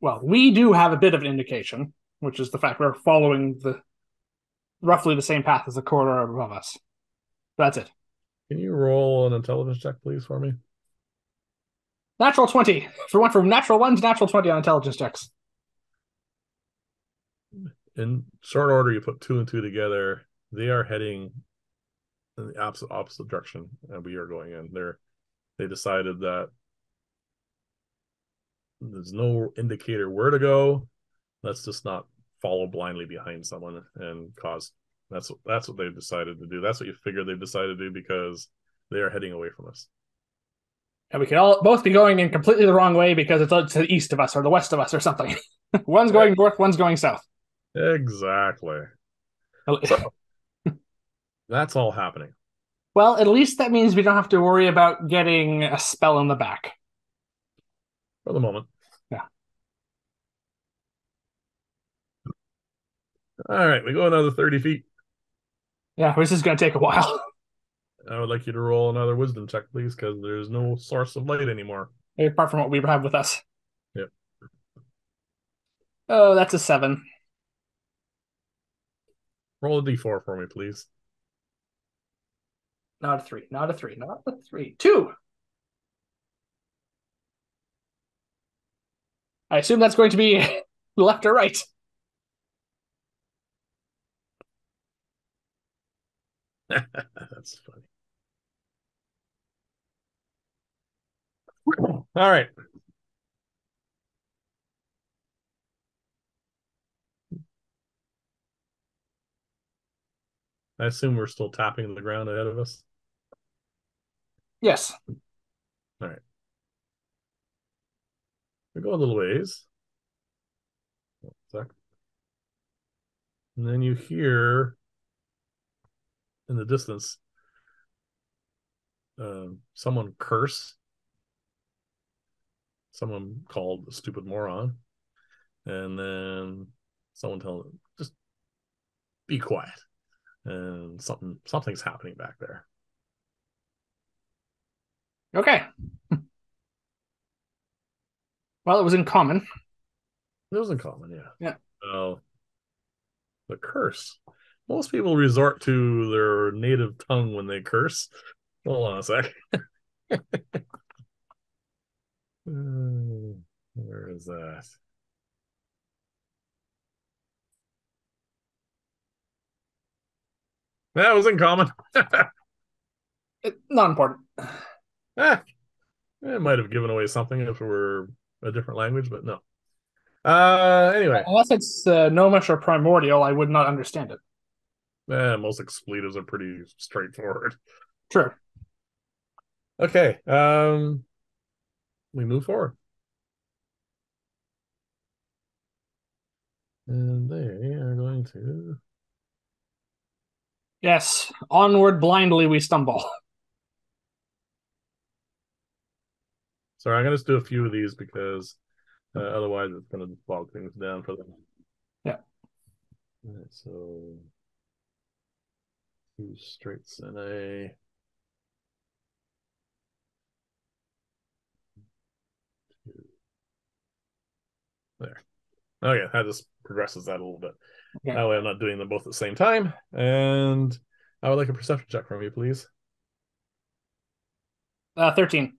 S1: Well, we do have a bit of an indication, which is the fact we're following the roughly the same path as the corridor above us. That's it.
S2: Can you roll an intelligence check, please, for me?
S1: Natural 20. For one from natural 1 to natural 20 on intelligence checks.
S2: In short order, you put two and two together. They are heading in the opposite direction, and we are going in. They decided that there's no indicator where to go. Let's just not follow blindly behind someone and cause. That's what they've decided to do. That's what you figure they've decided to do because they are heading away from us.
S1: And we could all both be going in completely the wrong way because it's to the east of us or the west of us or something. One's going north, one's going south.
S2: Exactly. So that's all happening
S1: Well, at least that means we don't have to worry about getting a spell in the back.
S2: for the moment.
S1: Yeah.
S2: All right, we go another 30 feet.
S1: Yeah, this is going to take a while.
S2: I would like you to roll another wisdom check, please, because there's no source of light anymore.
S1: Apart from what we have with us.
S2: Yep.
S1: Oh, that's a 7.
S2: Roll a d4 for me, please.
S1: Not a 3. Not a 3. Not a 3. 2. I assume that's going to be left or right.
S2: That's funny. All right. I assume we're still tapping the ground ahead of us.
S1: Yes.
S2: All right. We go a little ways. And then you hear in the distance someone curse, someone called a stupid moron, and then someone tell them, just be quiet. And something's happening back there.
S1: Okay. Well, it was in common.
S2: It was in common, yeah.
S1: Yeah.
S2: Uh, the curse. Most people resort to their native tongue when they curse. Hold on a sec. Where is that? That was in common.
S1: Not important.
S2: Eh, it might have given away something if it were a different language, but no. Anyway,
S1: Unless it's gnomish or primordial, I would not understand it.
S2: most expletives are pretty straightforward.
S1: Sure.
S2: Okay, we move forward, and they are going to.
S1: Yes. Onward blindly we stumble.
S2: Sorry, I'm gonna just do a few of these because otherwise it's gonna bog things down for them.
S1: Yeah.
S2: All right, so two straights and a two. There. Okay, that just progresses that a little bit.
S1: Okay.
S2: That way I'm not doing them both at the same time. And I would like a perception check from you, please.
S1: 13.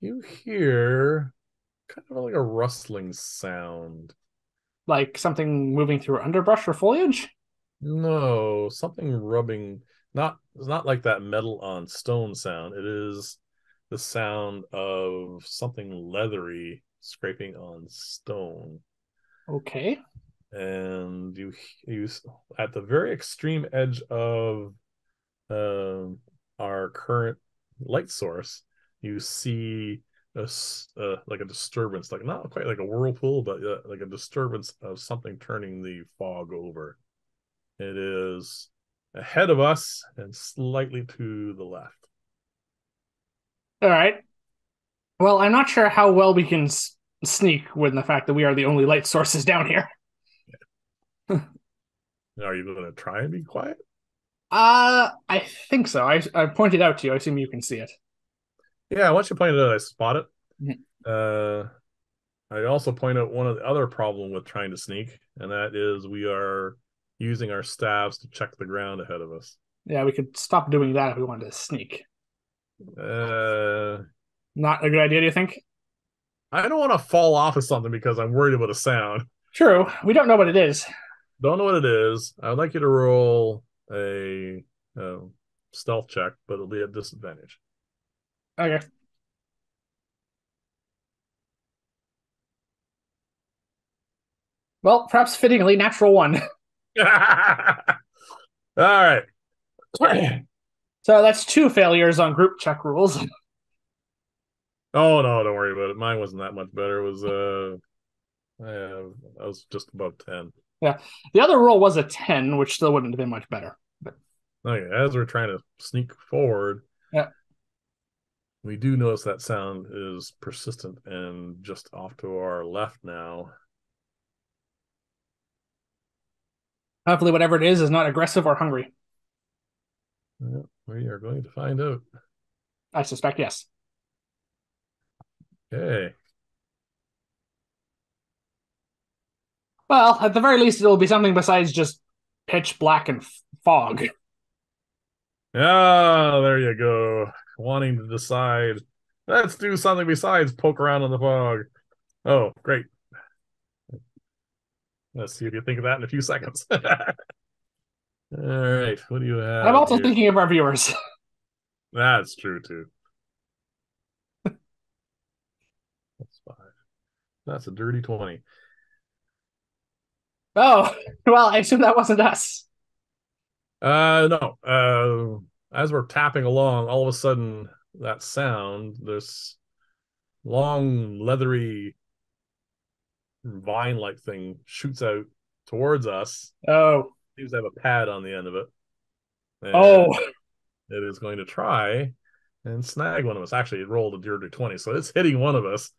S2: You hear kind of like a rustling sound.
S1: Like something moving through underbrush or foliage?
S2: No, something rubbing. It's not like that metal on stone sound. It is the sound of something leathery scraping on stone.
S1: Okay.
S2: And you at the very extreme edge of um, our current light source, you see like a disturbance, like not quite like a whirlpool, but like a disturbance of something turning the fog over. It is ahead of us and slightly to the left.
S1: All right. Well, I'm not sure how well we can sneak with the fact that we are the only light sources down here.
S2: Are you going to try and be quiet?
S1: I think so. I pointed out to you. I assume you can see it.
S2: Yeah, once you point it out, I spot it.
S1: Mhm.
S2: Uh, I also point out one of the other problem with trying to sneak, and that is we are using our staves to check the ground ahead of us.
S1: Yeah, we could stop doing that if we wanted to sneak.
S2: Uh,
S1: Not a good idea, do you think?
S2: I don't want to fall off of something because I'm worried about a sound.
S1: True. We don't know what it is.
S2: Don't know what it is. I would like you to roll a stealth check, but it'll be at disadvantage.
S1: Okay. Well, perhaps fittingly, natural one.
S2: All right.
S1: So that's two failures on group check rules.
S2: Oh no, don't worry about it. Mine wasn't that much better. It was I was just above 10.
S1: Yeah. The other roll was a 10, which still wouldn't have been much better. But
S2: Okay, as we're trying to sneak forward,
S1: yeah.
S2: we do notice that sound is persistent and just off to our left now.
S1: Hopefully whatever it is not aggressive or hungry.
S2: Well, we are going to find out.
S1: I suspect yes.
S2: Okay.
S1: Well, at the very least, it'll be something besides just pitch black and fog.
S2: Ah, there you go. Wanting to decide. Let's do something besides poke around in the fog. Oh, great. Let's see if you think of that in a few seconds. All right, what do you
S1: I'm
S2: have
S1: also
S2: here?
S1: thinking of our viewers.
S2: That's true too. That's five. That's a dirty 20.
S1: Oh, well, I assume that wasn't us.
S2: No. As we're tapping along, all of a sudden, that sound, this long, leathery, vine-like thing shoots out towards us.
S1: Oh,
S2: Seems to have a pad on the end of it, and
S1: oh,
S2: it is going to try and snag one of us. Actually, it rolled a dirty 20, so it's hitting one of us.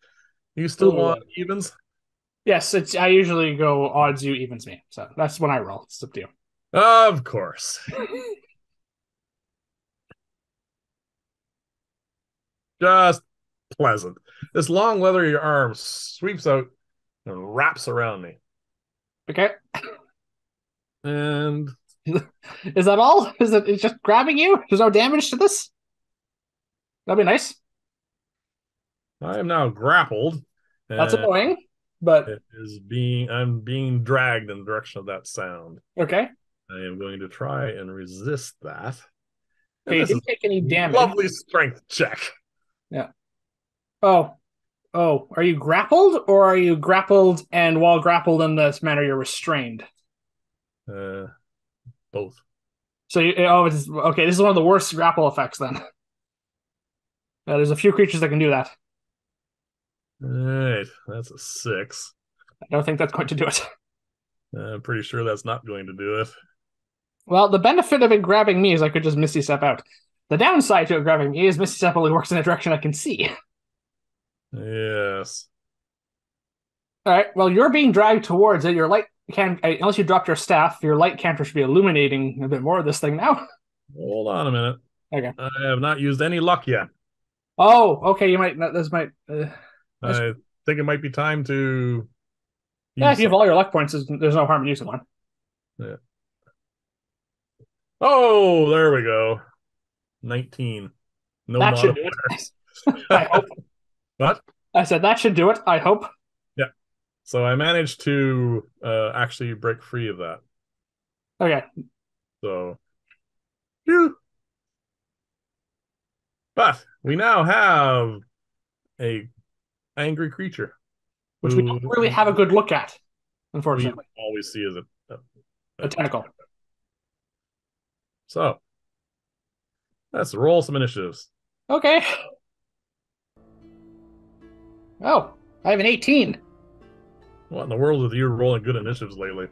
S2: You still
S1: ooh.
S2: want evens?
S1: Yes, it's. I usually go odds, you evens me. So that's when I roll. It's up to you.
S2: Of course. Just pleasant. This long leathery arm sweeps out and wraps around me.
S1: Okay.
S2: And
S1: Is that all? Is it? It's just grabbing you? There's no damage to this. That'd be nice.
S2: I am now grappled,
S1: That's
S2: and
S1: annoying, but
S2: I'm being dragged in the direction of that sound.
S1: okay.
S2: I am going to try and resist that.
S1: Okay,
S2: And
S1: you
S2: this is
S1: didn't take any
S2: a
S1: damage.
S2: lovely strength check.
S1: Yeah. Oh, oh. Are you grappled, or are you grappled and while grappled in this manner you're restrained?
S2: Uh, both.
S1: So oh, it's okay. This is one of the worst grapple effects. Then there's a few creatures that can do that.
S2: All right, that's a 6.
S1: I don't think that's going to do it.
S2: I'm pretty sure that's not going to do it.
S1: Well, the benefit of it grabbing me is I could just Misty Step out. The downside to it grabbing me is Misty Step only works in a direction I can see.
S2: Yes.
S1: All right. Well, you're being dragged towards it. Your light can, unless you dropped your staff, your light canter should be illuminating a bit more of this thing now.
S2: Hold on a minute.
S1: Okay.
S2: I have not used any luck yet.
S1: Oh, okay. You might. This might.
S2: I think it might be time to
S1: Yeah, if
S2: use
S1: you have
S2: some.
S1: all your luck points, there's no harm in using one.
S2: Yeah. Oh, there we go. 19. No
S1: That should do it.
S2: modifier.
S1: I hope.
S2: What?
S1: I said that should do it. I hope.
S2: Yeah. So I managed to actually break free of that.
S1: Okay.
S2: So, phew. But we now have a angry creature
S1: Which we don't
S2: who
S1: really have a good look at,
S2: we
S1: unfortunately.
S2: always see as
S1: A tentacle.
S2: so let's roll some initiatives.
S1: Okay. Oh, I have an 18.
S2: What in the world with you rolling good initiatives lately?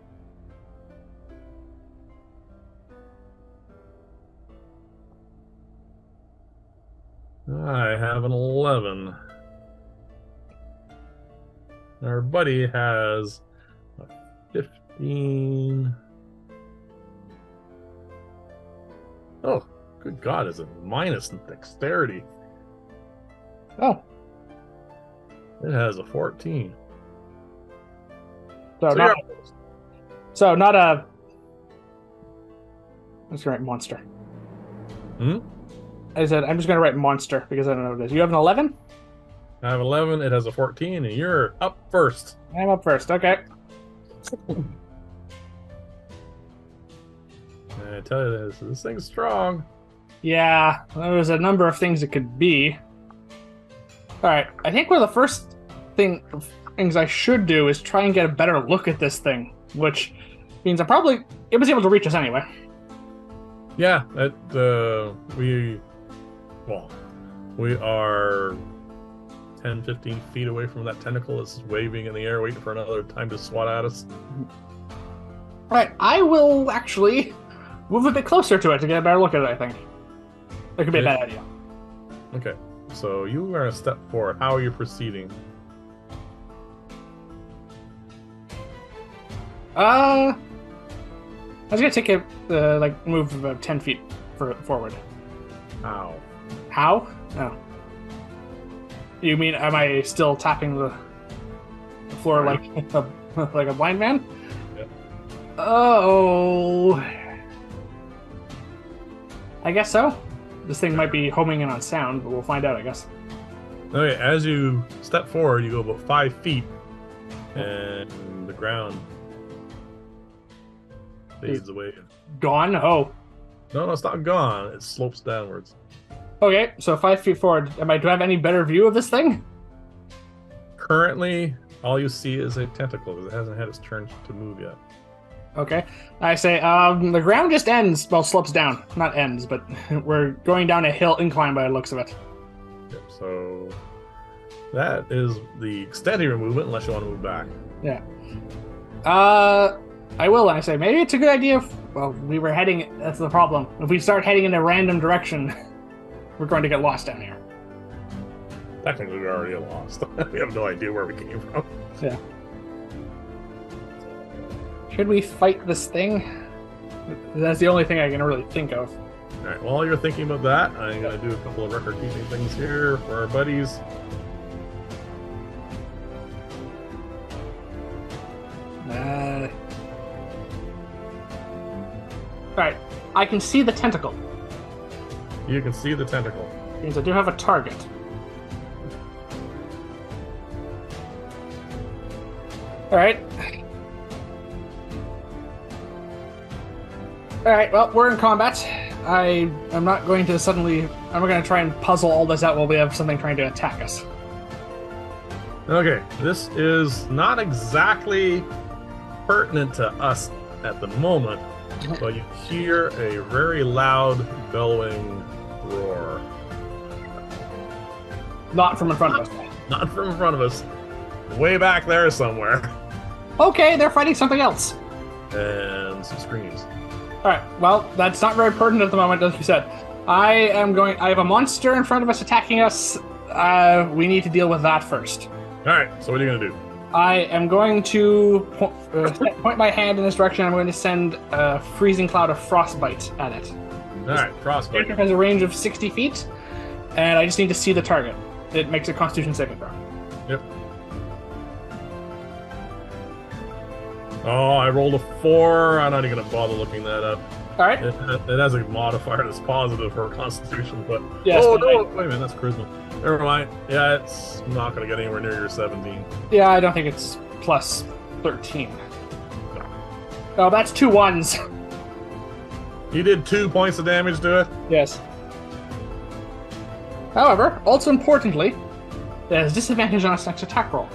S2: I have an 11. Our buddy has a 15. Oh, good God, is it minus in dexterity?
S1: Oh,
S2: It has a 14.
S1: so
S2: So
S1: not
S2: you're
S1: so not a. Let's write monster.
S2: Hmm?
S1: I said I'm just gonna write monster because I don't know what it is. You have an 11.
S2: I have 11. It has a 14, and you're up first.
S1: I'm up first. Okay.
S2: I tell you this thing's strong.
S1: Yeah, there's a number of things it could be. All right, I think one of the first things I should do is try and get a better look at this thing, which means it was able to reach us anyway.
S2: Yeah, we are 10, 15 feet away from that tentacle that's waving in the air, waiting for another time to swat at us.
S1: All right, I will actually move a bit closer to it to get a better look at it. I think that could be a bad idea.
S2: Okay, so you are a step forward. How are you proceeding?
S1: I was gonna take a move about 10 feet forward.
S2: How?
S1: How? No. You mean am I still tapping the floor like like a blind man?
S2: Yeah.
S1: Oh, I guess so. This thing might be homing in on sound, but we'll find out, I guess.
S2: Okay, as you step forward, you go about 5 feet, and the ground fades away.
S1: Gone? Oh.
S2: No, it's not gone. It slopes downwards.
S1: Okay, so 5 feet forward. Do I have any better view of this thing?
S2: Currently, all you see is a tentacle because it hasn't had its turn to move yet.
S1: Okay. I say, the ground just ends, well, slopes down. Not ends, but we're going down a hill incline by the looks of it.
S2: Yep, so that is the extent of your movement, unless you want to move back.
S1: Yeah. I will, and I say, maybe it's a good idea if, well, we were heading, that's the problem. If we start heading in a random direction, we're going to get lost down here.
S2: Technically, we're already lost. We have no idea where we came from.
S1: Yeah. Should we fight this thing? That's the only thing I can really think of.
S2: All right, while you're thinking about that, I'm going to do a couple of record-keeping things here for our buddies.
S1: Alright, I can see the tentacle.
S2: You can see the tentacle.
S1: Means I do have a target. Alright. Alright, well, we're in combat. I'm not going to suddenly... I'm not going to try and puzzle all this out while we have something trying to attack us.
S2: Okay, this is not exactly pertinent to us at the moment, but you hear a very loud bellowing roar.
S1: Not from in front of us.
S2: Not from in front of us. Way back there somewhere.
S1: Okay, they're fighting something else.
S2: And some screams.
S1: Alright, well, that's not very pertinent at the moment, as you said. I have a monster in front of us attacking us. We need to deal with that first.
S2: Alright, so what are you going to do?
S1: I am going to point my hand in this direction. I'm going to send a freezing cloud of frostbite at it.
S2: Alright, frostbite.
S1: It has a range of 60 feet, and I just need to see the target. It makes a Constitution saving throw.
S2: Yep. Oh, I rolled a 4. I'm not even going to bother looking that up.
S1: Alright.
S2: It has a modifier that's positive for Constitution, but...
S1: Yes,
S2: oh, no, wait a minute, that's Charisma. Never mind. Yeah, it's not going to get anywhere near your 17.
S1: Yeah, I don't think it's plus 13. Oh, that's 2 1s.
S2: You did 2 points of damage to it?
S1: Yes. However, also importantly, there's disadvantage on its next attack roll.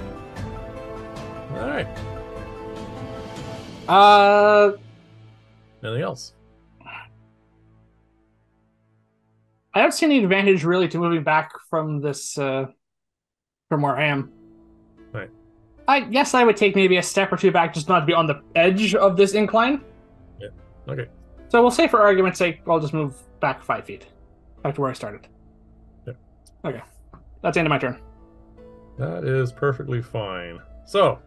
S2: Alright. Anything else?
S1: I don't see any advantage really to moving back from this, from where I am.
S2: Right.
S1: Yes, I would take maybe a step or two back, just not to be on the edge of this incline.
S2: Yeah. Okay.
S1: So we'll say, for argument's sake, I'll just move back 5 feet, back to where I started.
S2: Yeah.
S1: Okay. That's the end of my turn.
S2: That is perfectly fine. So,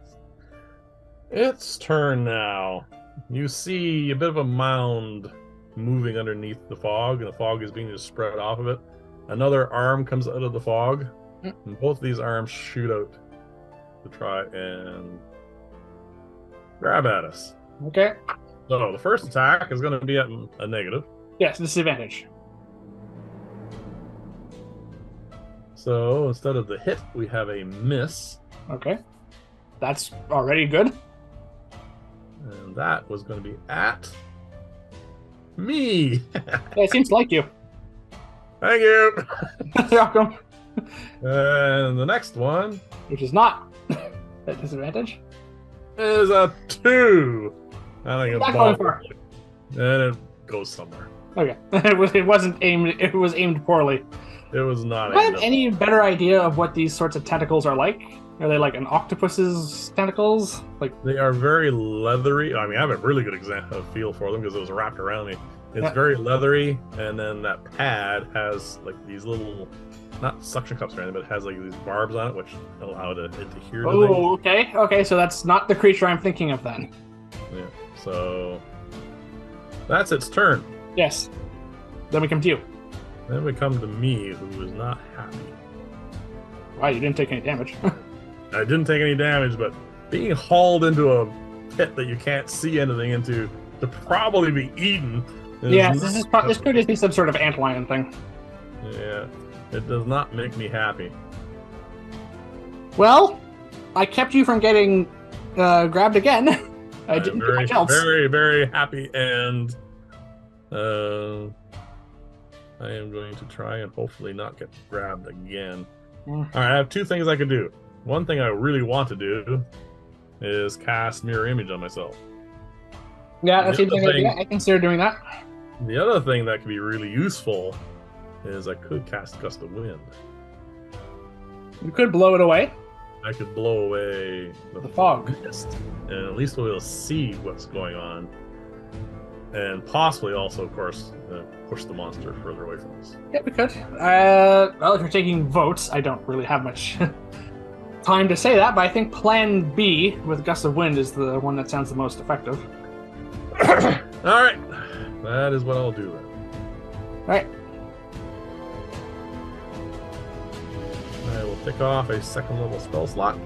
S2: it's turn now. You see a bit of a mound moving underneath the fog, and the fog is being just spread off of it. Another arm comes out of the fog, and both of these arms shoot out to try and grab at us.
S1: Okay.
S2: So the first attack is going to be at a negative.
S1: Yes, disadvantage.
S2: So instead of the hit, we have a miss.
S1: Okay. That's already good.
S2: And that was going to be at me.
S1: Yeah, it seems like you.
S2: Thank you.
S1: You're welcome.
S2: And the next one,
S1: Which is not at disadvantage.
S2: is a 2. I think
S1: What's
S2: it's
S1: that going for?
S2: and it goes somewhere.
S1: Okay. It wasn't aimed. It was aimed poorly.
S2: It was not.
S1: Do I have any better idea of what these sorts of tentacles are like? Are they like an octopus's tentacles? Like
S2: They are very leathery. I mean, I have a really good feel for them because it was wrapped around me. It's very leathery, and then that pad has like these little, not suction cups or anything, but it has like these barbs on it, which allow it to adhere to things.
S1: oh, okay, okay. So that's not the creature I'm thinking of then.
S2: Yeah. So that's its turn.
S1: Yes. Then we come to you.
S2: Then we come to me, who is not happy.
S1: Wow, you didn't take any damage.
S2: I didn't take any damage, but being hauled into a pit that you can't see anything into to probably be eaten.
S1: Yeah, this could just be some sort of antlion thing.
S2: Yeah, it does not make me happy.
S1: Well, I kept you from getting grabbed again. I didn't do much else.
S2: Very, very happy, and I am going to try and hopefully not get grabbed again. All right, I have 2 things I could do. One thing I really want to do is cast Mirror Image on myself.
S1: Yeah, that
S2: The
S1: seems like
S2: other
S1: a good idea.
S2: thing,
S1: I consider doing that.
S2: the other thing that could be really useful is I could cast Gust of Wind.
S1: You could blow it away.
S2: I could blow away
S1: The fog.
S2: mist, and at least we'll see what's going on, and possibly also, of course, push the monster further away from us.
S1: Yeah, we could. Well, if you're taking votes, I don't really have much time to say that, but I think Plan B with Gust of Wind is the one that sounds the most effective.
S2: All right, that is what I'll do then.
S1: All right.
S2: I will pick off a second level spell slot.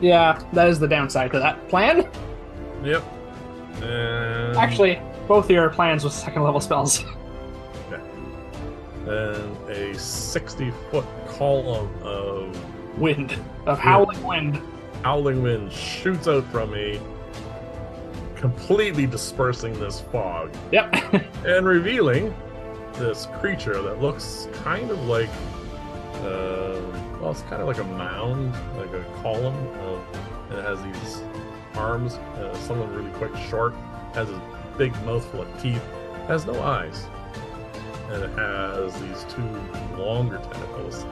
S1: Yeah, that is the downside to that plan.
S2: Yep. And
S1: Actually, both of your plans with second level spells.
S2: okay. And a 60-foot column of
S1: Wind. Of howling wind.
S2: howling wind shoots out from me, completely dispersing this fog
S1: Yep.
S2: and revealing this creature that looks kind of like well, it's kind of like a mound, like a column of, and it has these arms, some of them really quite short, has a big mouthful of teeth, has no eyes, and it has these two longer tentacles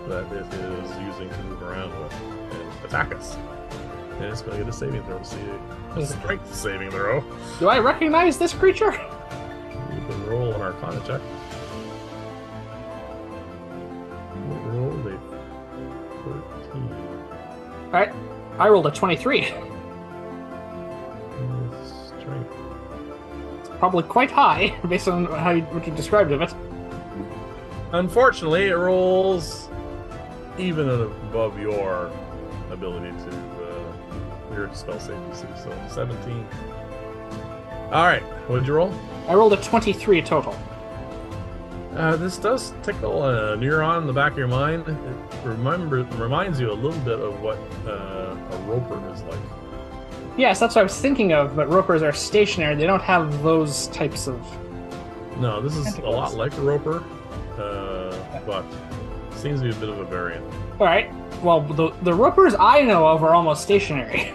S2: that it is using to move around with and attack us. And it's going to get a saving throw to see a strength saving throw.
S1: Do I recognize this creature?
S2: You can roll an Arcana check. Roll a 13.
S1: Alright. I rolled a 23.
S2: Strength.
S1: Probably quite high, based on what you described of it.
S2: Unfortunately, it rolls even above your ability to your spell save DC. So 17. All right, what did you roll?
S1: I rolled a 23 total.
S2: This does tickle a neuron in the back of your mind. It reminds you a little bit of what a roper is like.
S1: Yes, that's what I was thinking of, but ropers are stationary. They don't have those types of...
S2: No, this is
S1: tentacles.
S2: a lot like a roper, but seems to be a bit of a variant.
S1: Alright. Well, the ropers I know of are almost stationary.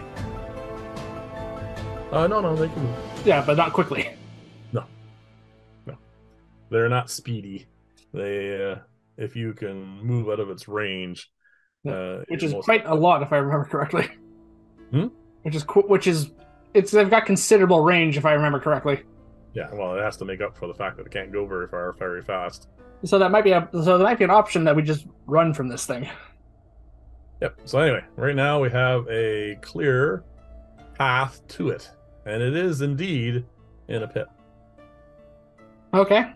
S2: No, they can.
S1: Yeah, but not quickly.
S2: No, they're not speedy. They, if you can move out of its range,
S1: Which is quite a lot, if I remember correctly. They've got considerable range, if I remember correctly.
S2: Yeah, well, it has to make up for the fact that it can't go very far, very fast.
S1: So there might be an option that we just run from this thing.
S2: Yep. So anyway, right now we have a clear path to it, and it is indeed in a pit.
S1: Okay.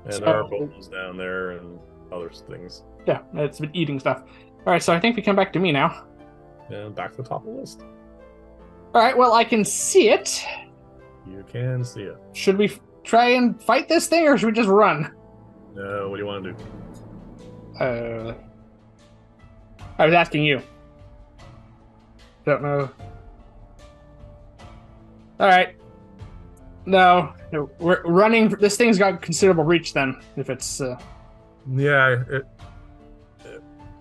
S2: And there are bubbles down there and other things.
S1: Yeah, it's been eating stuff. All right, so I think we come back to me now.
S2: And back to the top of the list.
S1: All right, well, I can see it.
S2: You can see it.
S1: Should we try and fight this thing, or should we just run?
S2: What do you want to do?
S1: I was asking you. Don't know. All right. No, we're running. This thing's got considerable reach then, if it's...
S2: Yeah, it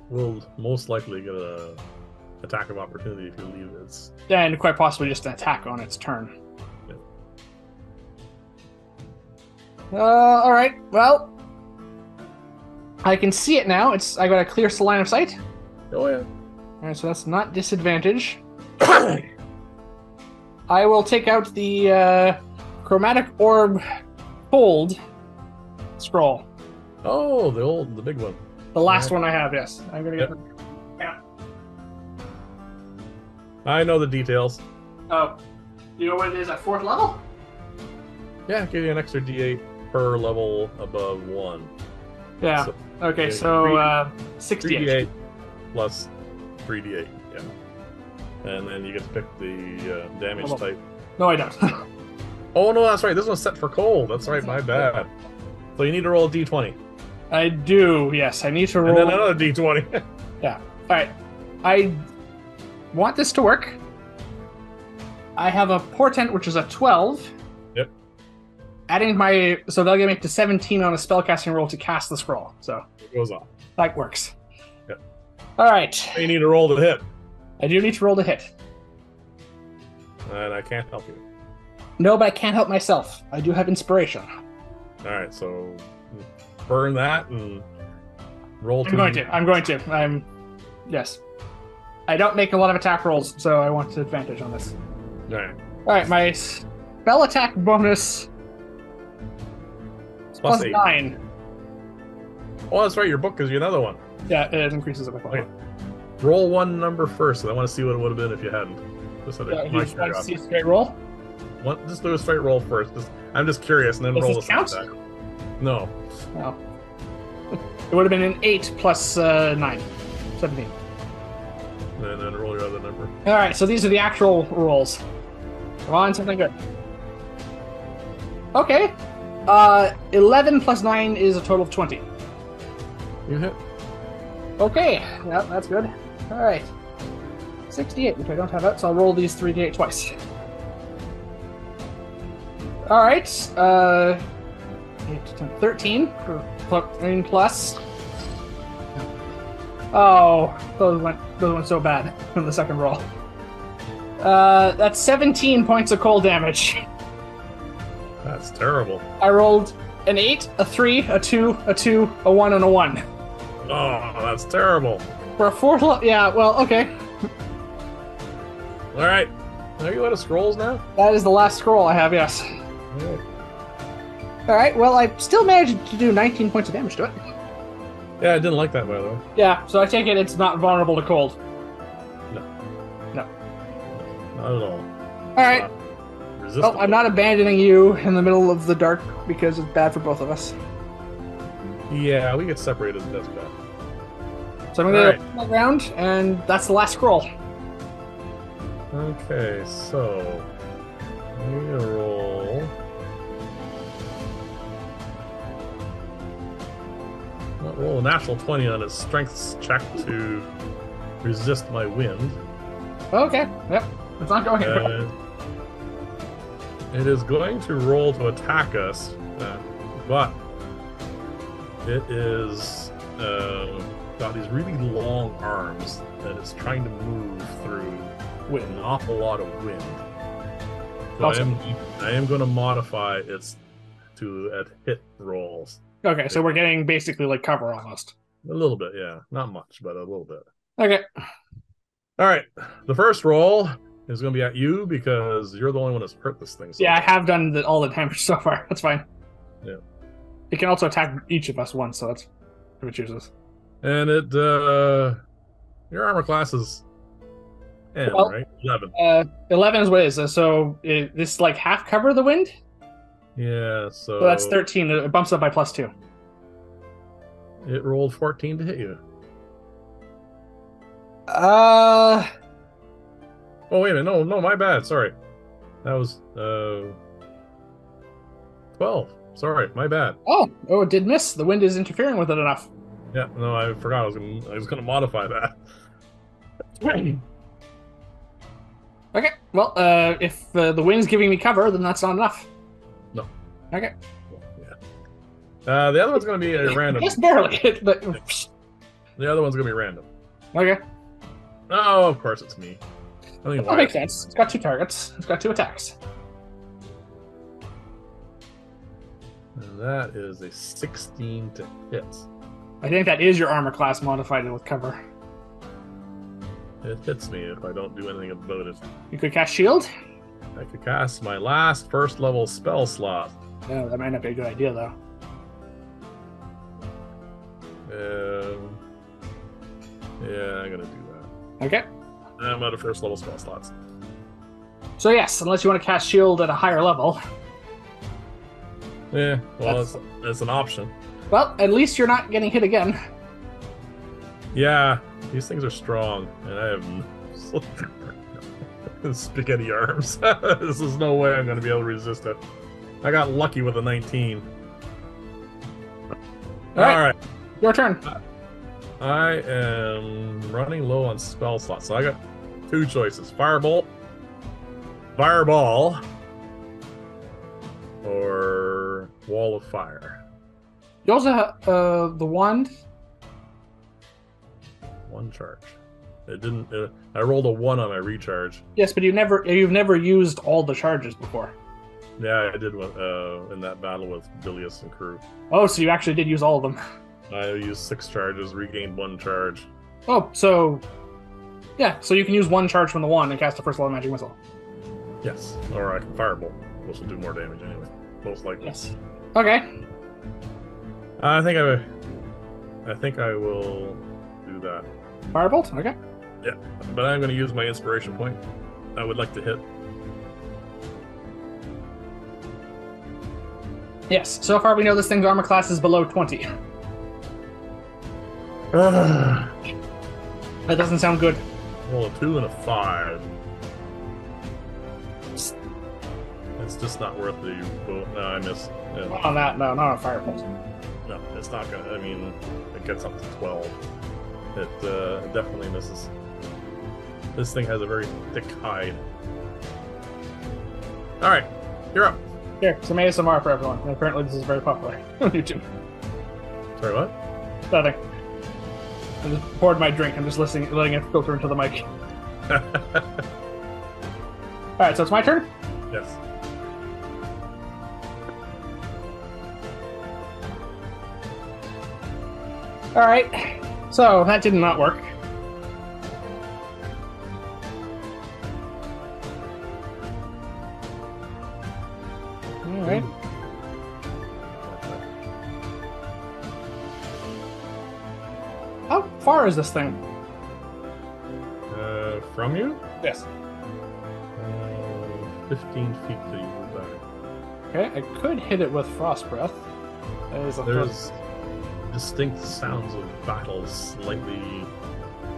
S2: will most likely get a attack of opportunity if you leave its...
S1: Yeah, and quite possibly just an attack on its turn.
S2: Yeah.
S1: All right. Well, I can see it now. I got a clear line of sight.
S2: Oh, yeah.
S1: All right, so that's not disadvantage. I will take out the chromatic orb cold scroll.
S2: Oh, the big one.
S1: The last one I have, yes. I'm gonna get. Yeah.
S2: I know the details.
S1: Oh, you know what it is at 4th level?
S2: Yeah, give you an extra D8 per level above 1.
S1: Yeah.
S2: So,
S1: Okay,
S2: yeah,
S1: so 68.
S2: 3D8 plus 3D8, yeah. And then you get to pick the damage type.
S1: No, I don't.
S2: Oh, no, that's right. This one's set for cold. That's right, my bad. So you need to roll a D20.
S1: I do, yes. I need to roll.
S2: And then another D20.
S1: Yeah. All right. I want this to work. I have a portent, which is a 12.
S2: Yep.
S1: Adding so they'll get me to 17 on a spellcasting roll to cast the scroll. So
S2: It goes off.
S1: that works.
S2: Yep.
S1: All right.
S2: You need to roll to hit.
S1: I do need to roll to hit.
S2: and I can't help you.
S1: No, but I can't help myself. I do have inspiration.
S2: All right, so burn that and roll
S1: I'm going to. I'm going to. Yes. I don't make a lot of attack rolls, so I want advantage on this.
S2: All right.
S1: All right, my spell attack bonus plus
S2: 8.
S1: 9.
S2: Oh, that's right. Your book gives you another one.
S1: Yeah, it increases it by 5.
S2: Okay. Roll one number first. I want to see what it would have been if you hadn't. Just out of
S1: You
S2: my
S1: just want to see
S2: curiosity.
S1: a straight roll?
S2: Just do a straight roll first. I'm just curious, and then
S1: Does
S2: roll
S1: this
S2: the
S1: count?
S2: attack. No.
S1: No. It would have been an 8 plus 9. 17.
S2: And then roll your other number.
S1: All right, so these are the actual rolls. Come on, something good. Okay. 11 plus 9 is a total of 20.
S2: You hit.
S1: Okay, yeah, that's good. All right. 68, which I don't have out, so I'll roll these 3d8 twice. All right. 8 to 10, 13 for 13 plus. Oh, those went so bad from the second roll. That's 17 points of cold damage.
S2: That's terrible.
S1: I rolled an 8, a 3, a 2, a 2, a 1, and a 1.
S2: Oh, that's terrible.
S1: For a 4th level, yeah, well, okay.
S2: All right. Are you out of scrolls now?
S1: That is the last scroll I have, yes.
S2: All right.
S1: Alright, well, I still managed to do 19 points of damage to it.
S2: Yeah, I didn't like that, by the way.
S1: Yeah, so I take it it's not vulnerable to cold.
S2: No.
S1: No.
S2: Not at all.
S1: Alright.
S2: Resistable.
S1: Well, I'm not abandoning you in the middle of the dark because it's bad for both of us.
S2: Yeah, we get separated. That's bad.
S1: So I'm going to put my ground, and that's the last scroll.
S2: Okay, so I'm gonna roll. I'll roll a natural 20 on its strength check to resist my wind.
S1: Okay, yep. It's not going anywhere.
S2: It is going to roll to attack us, but it is got these really long arms that it's trying to move through with an awful lot of wind. So
S1: Awesome.
S2: I am going to modify its to at hit rolls.
S1: Okay, so we're getting basically like cover almost.
S2: A little bit, yeah. Not much, but a little bit.
S1: Okay.
S2: All right. The first roll is going to be at you because you're the only one that's hurt this thing. So
S1: Yeah, I have done all the damage so far. That's fine.
S2: Yeah.
S1: It can also attack each of us once, so that's if it chooses.
S2: And it, your armor class is N,
S1: Well,
S2: right? 11.
S1: 11 is what it is. So this like half cover the wind?
S2: Yeah, so
S1: So that's 13. It bumps up by plus 2.
S2: it rolled 14 to hit you.
S1: Uh,
S2: Oh, wait a minute. No, my bad. Sorry. That was 12. Sorry, my bad.
S1: oh, it did miss. The wind is interfering with it enough.
S2: Yeah, no, I forgot. I was gonna modify that.
S1: Okay, well, if the wind's giving me cover, then that's not enough.
S2: No.
S1: Okay.
S2: Yeah. The other one's gonna be a random.
S1: Just barely.
S2: The other one's gonna be random.
S1: Okay.
S2: Oh, of course it's me. I think
S1: That makes sense. It's got 2 targets. It's got 2 attacks.
S2: And that is a 16 to hit.
S1: I think that is your armor class modified with cover.
S2: It hits me if I don't do anything about it.
S1: You could cast shield.
S2: I could cast my last first level spell slot.
S1: No, that might not be a good idea though.
S2: Yeah, I'm gonna do that.
S1: Okay.
S2: I'm out of first level spell slots.
S1: So yes, unless you want to cast shield at a higher level.
S2: Yeah, well, that's an option.
S1: Well, at least you're not getting hit again.
S2: Yeah, these things are strong, and I have spaghetti arms. This is no way I'm going to be able to resist it. I got lucky with a 19. All right.
S1: Your turn.
S2: I am running low on spell slots, so I got 2 choices: Firebolt, Fireball, or Wall of Fire.
S1: You also have the wand.
S2: 1 charge. It didn't. I rolled a 1 on my recharge.
S1: Yes, but you've never used all the charges before.
S2: Yeah, I did in that battle with Bilius and crew.
S1: Oh, so you actually did use all of them.
S2: I used 6 charges, regained 1 charge.
S1: Oh, so yeah, so you can use 1 charge from the wand and cast a first level magic missile.
S2: Yes, or I can firebolt, which will do more damage anyway, most likely.
S1: Yes. Okay.
S2: I think I will do that.
S1: Firebolt. Okay.
S2: Yeah, but I'm going to use my inspiration point. I would like to hit.
S1: Yes. So far, we know this thing's armor class is below 20. That doesn't sound good.
S2: Roll a 2 and a 5. It's just not worth the. No, I miss. Yeah.
S1: Not on that. No, not on firebolt.
S2: No, it's not gonna. I mean, it gets up to 12. It definitely misses. This thing has a very thick hide. All right, you're up.
S1: Here, some ASMR for everyone. And apparently, this is very popular on YouTube.
S2: Sorry, what?
S1: Nothing. I just poured my drink. I'm just letting it filter into the mic. All right, so it's my turn.
S2: Yes.
S1: All right, so that did not work. All right. How far is this thing?
S2: From you?
S1: Yes.
S2: 15 feet till you move back.
S1: Okay, I could hit it with frost breath. That is a
S2: There's distinct sounds of battle slightly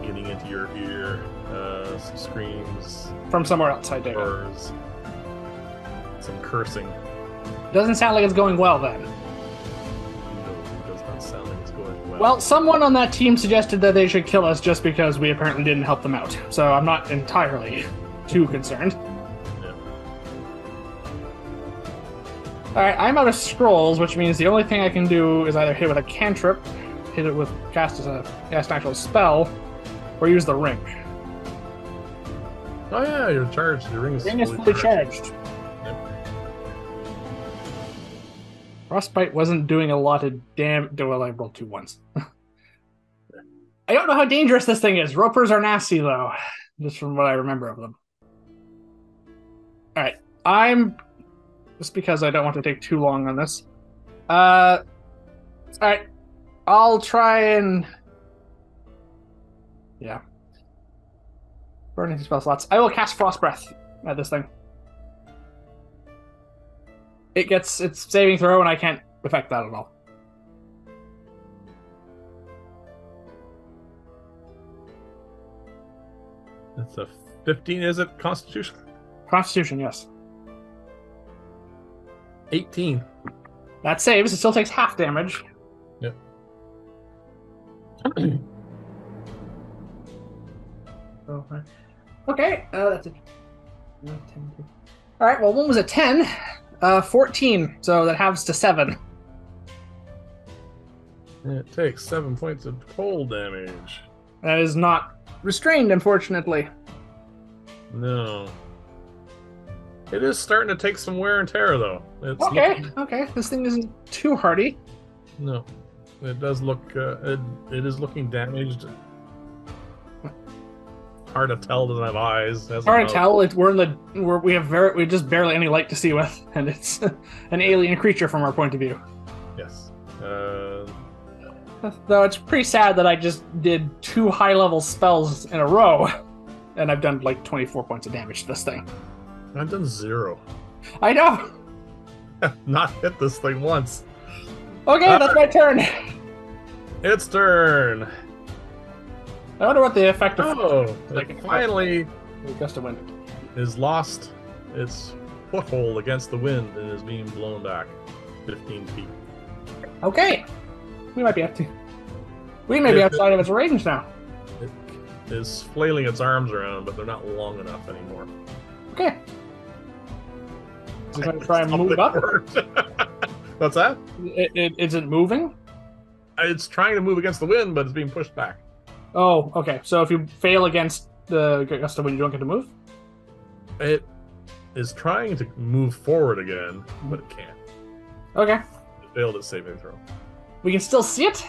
S2: getting into your ear. Some screams,
S1: from somewhere outside data.
S2: roars, some cursing.
S1: Doesn't sound like it's going well then.
S2: No, it does not sound like it's going well.
S1: Well, someone on that team suggested that they should kill us just because we apparently didn't help them out. So I'm not entirely too concerned.
S2: Yeah.
S1: Alright, I'm out of scrolls, which means the only thing I can do is either hit with a cantrip, hit it with cast an actual spell, or use the ring.
S2: Oh yeah, you're charged. Your ring is
S1: Fully charged.
S2: Yep.
S1: Frostbite wasn't doing a lot of damage. Well, I rolled 2 ones. I don't know how dangerous this thing is. Ropers are nasty, though, just from what I remember of them. Alright, just because I don't want to take too long on this. Alright, I'll try and... Yeah. Burning spell slots. I will cast Frost Breath at this thing. It gets its saving throw, and I can't affect that at all.
S2: It's a 15, is it? Constitution?
S1: Constitution, yes.
S2: 18.
S1: That saves. It still takes half damage.
S2: Yep.
S1: Okay, that's it. Alright, well, one was a 10. 14, so that halves to 7.
S2: It takes 7 points of cold damage.
S1: That is not restrained, unfortunately.
S2: No. It is starting to take some wear and tear, though. It's
S1: Okay. This thing isn't too hardy.
S2: No. It does look... it is looking damaged. Hard to tell, doesn't have eyes.
S1: Hard to tell. We have just barely any light to see with, and it's an alien creature from our point of view.
S2: Yes.
S1: Though it's pretty sad that I just did 2 high-level spells in a row, and I've done like 24 points of damage to this thing.
S2: I've done 0.
S1: I know.
S2: Not hit this thing once.
S1: Okay, that's my turn.
S2: Its turn.
S1: I wonder what the effect of
S2: it finally
S1: gust of wind
S2: is lost its foothold against the wind and is being blown back 15 feet.
S1: Okay, we might be up to. We may be outside of its range now.
S2: It is flailing its arms around, but they're not long enough anymore.
S1: Okay. Is it going to try and move up?
S2: What's that?
S1: It isn't moving?
S2: It's trying to move against the wind, but it's being pushed back.
S1: Oh, okay. So if you fail against the gust of wind, you don't get to move?
S2: It is trying to move forward again, but it can't.
S1: Okay.
S2: It failed its saving throw.
S1: We can still see it?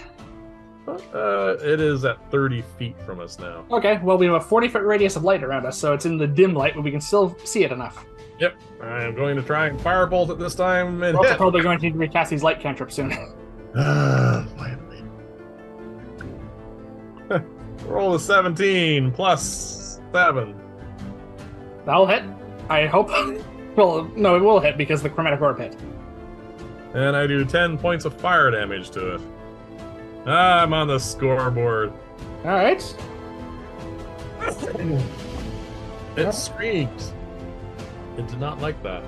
S2: It is at 30 feet from us now.
S1: Okay, well, we have a 40-foot radius of light around us, so it's in the dim light, but we can still see it enough.
S2: Yep, I'm going to try and firebolt it this time and
S1: We're also
S2: hit.
S1: probably going to need to recast these light cantrips soon.
S2: Finally. Roll a 17 plus 7.
S1: That'll hit. I hope. Well, no, it will hit because the chromatic orb hit.
S2: And I do 10 points of fire damage to it. I'm on the scoreboard.
S1: All right.
S2: It screams. It did not like that.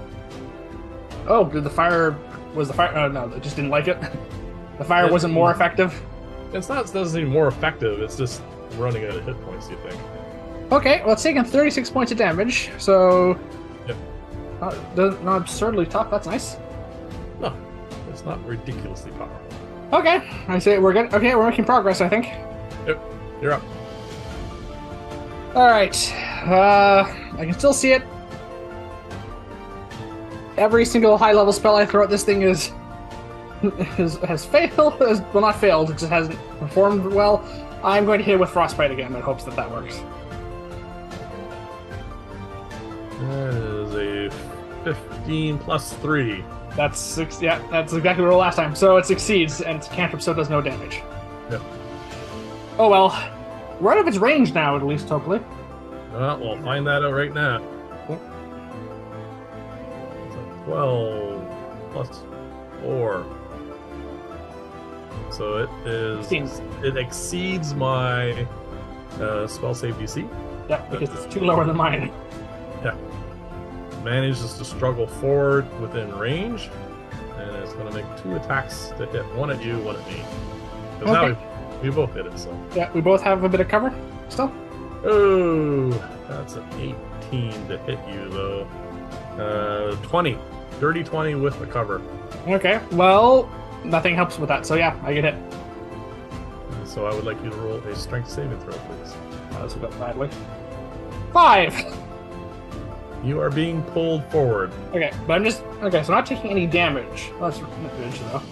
S1: Oh, did the fire... Was the fire... Oh, no, it just didn't like it. The fire wasn't more effective.
S2: It's not, it doesn't seem more effective. It's just running out of hit points, you think.
S1: Okay, well, it's taking 36 points of damage, so...
S2: Yep.
S1: Not absurdly tough. That's nice.
S2: No, it's not ridiculously powerful.
S1: Okay, I say we're good. Okay, we're making progress, I think.
S2: Yep, you're up.
S1: All right. I can still see it. Every single high-level spell I throw at this thing has failed. Well, not failed. It just hasn't performed well. I'm going to hit it with Frostbite again in hopes that that works.
S2: That is a 15 plus 3.
S1: That's 6. Yeah, that's exactly what we rolled last time. So it succeeds, and cantrip so does no damage.
S2: Yep.
S1: Oh well. We're out of its range now, at least, hopefully.
S2: Well, we'll find that out right now.
S1: Cool.
S2: So 12 plus 4. So it is.
S1: 16.
S2: It exceeds my spell save DC.
S1: Yeah, because it's too lower than mine.
S2: Yeah. Manages to struggle forward within range, and it's going to make 2 attacks to hit. One at you, one at me. Because
S1: Okay.
S2: now we both hit it, so.
S1: Yeah, we both have a bit of cover still.
S2: Oh, that's an 18 to hit you, though. 20. Dirty 20 with the cover.
S1: Okay, well, nothing helps with that, so yeah, I get hit.
S2: So I would like you to roll a strength saving throw, please.
S1: Oh, this will go badly. 5!
S2: You are being pulled forward.
S1: Okay, but I'm just... Okay, so I'm not taking any damage. Oh, that's damage, though.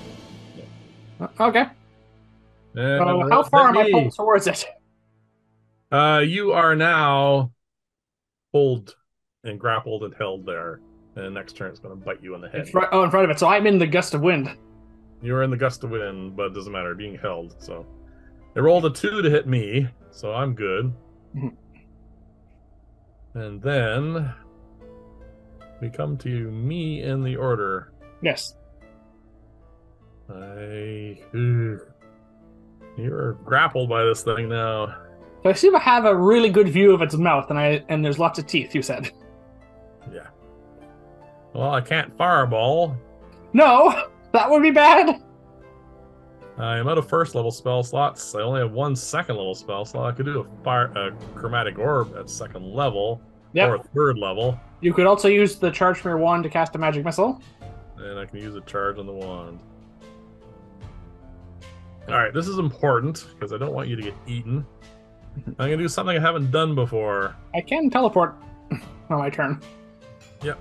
S1: Okay.
S2: And
S1: How far am I
S2: me.
S1: pulled towards it?
S2: You are now pulled and grappled and held there. And next turn it's going to bite you in the head.
S1: In front of it, so I'm in the gust of wind.
S2: You're in the gust of wind, but it doesn't matter. Being held, so... They rolled a 2 to hit me, so I'm good.
S1: Mhm.
S2: And then... we come to me in the order.
S1: Yes.
S2: You're grappled by this thing now.
S1: So I seem to have a really good view of its mouth, and there's lots of teeth, you said.
S2: Yeah. Well, I can't fireball.
S1: No! That would be bad!
S2: I am out of first level spell slots. I only have 1 second level spell slot. I could do a chromatic orb at second level.
S1: Yep.
S2: Or third level.
S1: You could also use the charge from your wand to cast a magic missile.
S2: And I can use a charge on the wand. Alright, this is important, because I don't want you to get eaten. I'm going to do something I haven't done before.
S1: I can teleport on my turn.
S2: Yep.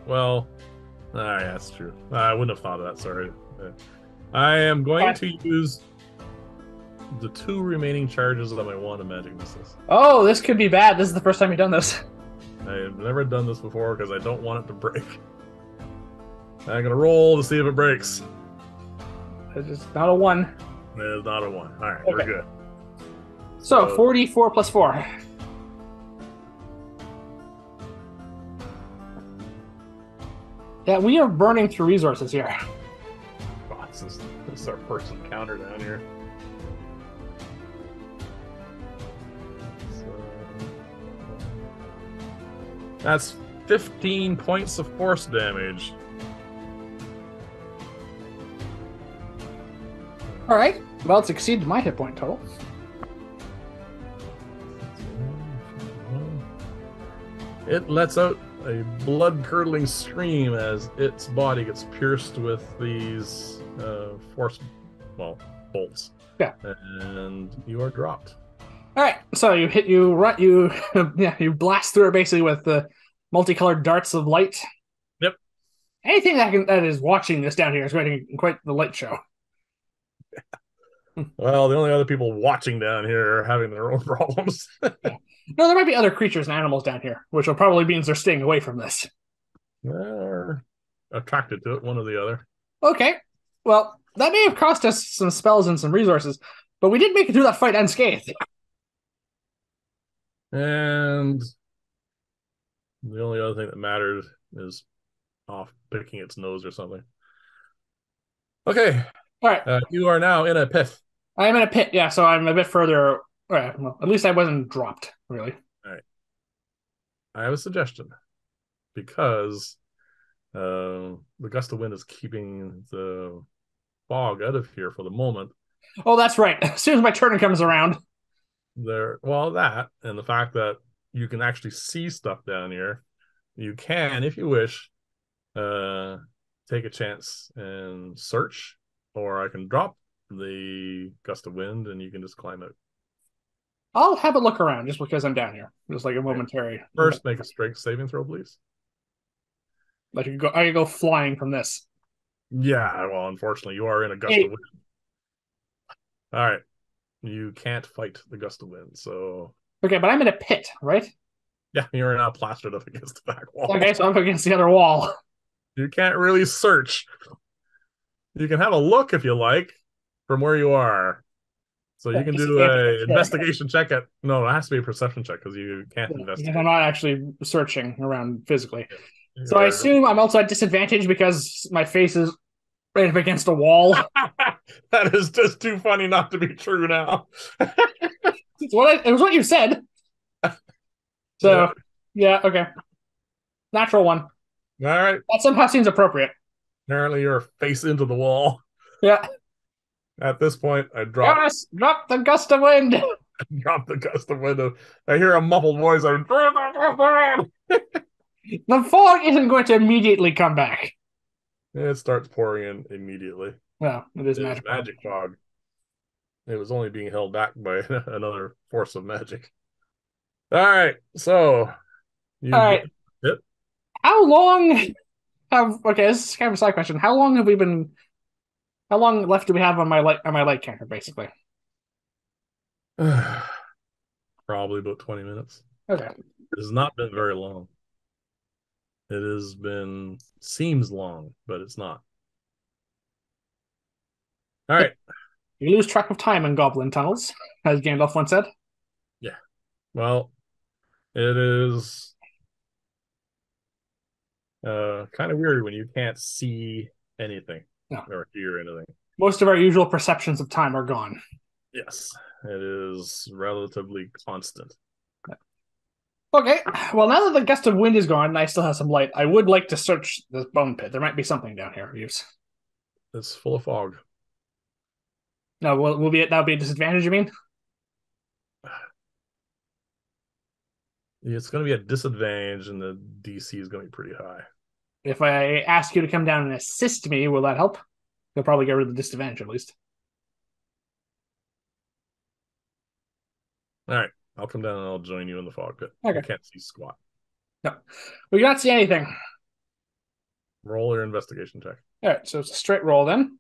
S2: Well... Alright, that's true. I wouldn't have thought of that, sorry. I am going to use the 2 remaining charges of my wand of magic missiles.
S1: Oh, this could be bad. This is the first time you've done this.
S2: I've never done this before because I don't want it to break. I'm going to roll to see if it breaks.
S1: It's just not a 1.
S2: It's not a 1. Alright,
S1: Okay.
S2: we're good.
S1: So, 44 plus 4. Yeah, we are burning through resources here.
S2: Oh, this is our first encounter down here. So, that's 15 points of force damage.
S1: Alright, well, it's exceeded my hit point total.
S2: It lets out a blood-curdling scream as its body gets pierced with these well, bolts.
S1: Yeah.
S2: And you are dropped.
S1: All right. So you run you yeah you blast through it basically with the multicolored darts of light.
S2: Yep.
S1: Anything that is watching this down here is going to quite the light show.
S2: Well, the only other people watching down here are having their own problems.
S1: Yeah. No, there might be other creatures and animals down here, which will probably means they're staying away from this.
S2: They're attracted to it, one or the other.
S1: Okay. Well, that may have cost us some spells and some resources, but we did make it through that fight unscathed.
S2: And the only other thing that mattered is off picking its nose or something. Okay.
S1: All right.
S2: You are now in a pit.
S1: I am in a pit, yeah, so I'm a bit further. All right. Well, at least I wasn't dropped, really.
S2: All right. I have a suggestion because the gust of wind is keeping the fog out of here for the moment.
S1: Oh, that's right. As soon as my turn comes around.
S2: Well, that and the fact that you can actually see stuff down here, you can, if you wish, take a chance and search, or I can drop the gust of wind and you can just climb out.
S1: I'll have a look around just because I'm down here. Just like a momentary.
S2: First, make a strength saving throw, please.
S1: Like I could go flying from this.
S2: Yeah, well, unfortunately, you are in a gust of wind. All right. You can't fight the gust of wind, so.
S1: Okay, but I'm in a pit, right?
S2: Yeah, you're now plastered up against the back wall.
S1: Okay, so I'm up against the other wall.
S2: You can't really search. You can have a look if you like from where you are. So you can do a investigation check at. No, it has to be a perception check because you can't investigate.
S1: Because I'm not actually searching around physically. Yeah. So I assume I'm also at disadvantage because my face is right up against a wall.
S2: That is just too funny not to be true now.
S1: It was what you said. So, yeah, okay. Natural one.
S2: All right.
S1: That somehow seems appropriate.
S2: Apparently, you're face into the wall.
S1: Yeah.
S2: At this point, I drop.
S1: Jonas, drop the gust of wind.
S2: Drop the gust of wind. I hear a muffled voice.
S1: The fog isn't going to immediately come back.
S2: It starts pouring in immediately.
S1: Well, it is magic
S2: fog. It was only being held back by another force of magic. All right, so
S1: you. All right. How long have? Okay, this is kind of a side question. How long have we been? How long left do we have on my light counter, basically?
S2: Probably about 20 minutes.
S1: Okay.
S2: It has not been very long. It has been seems long, but it's not. All right.
S1: You lose track of time in goblin tunnels, as Gandalf once said.
S2: Yeah. Well, it is kind of weird when you can't see anything or hear anything.
S1: Most of our usual perceptions of time are gone.
S2: Yes, it is relatively constant.
S1: Okay, well, now that the gust of wind is gone and I still have some light, I would like to search this bone pit. There might be something down here of use.
S2: It's full of fog.
S1: No, that'll be a disadvantage, you mean?
S2: It's going to be a disadvantage, and the DC is going to be pretty high.
S1: If I ask you to come down and assist me, will that help? You'll probably get rid of the disadvantage, at least.
S2: All right. I'll come down and I'll join you in the fog pit.
S1: Okay.
S2: I can't see squat.
S1: No. We cannot see anything.
S2: Roll your investigation check.
S1: All right, so it's a straight roll then.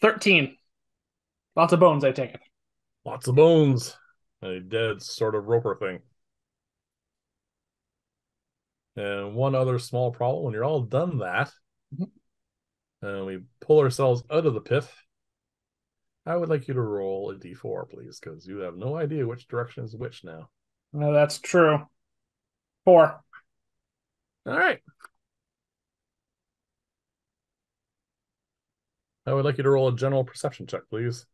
S1: 13. Lots of bones, I take it.
S2: Lots of bones. A dead sort of roper thing. And one other small problem, when you're all done that, and we pull ourselves out of the pit, I would like you to roll a d4, please, because you have no idea which direction is which now.
S1: No, that's true. 4.
S2: All right. I would like you to roll a general perception check, please.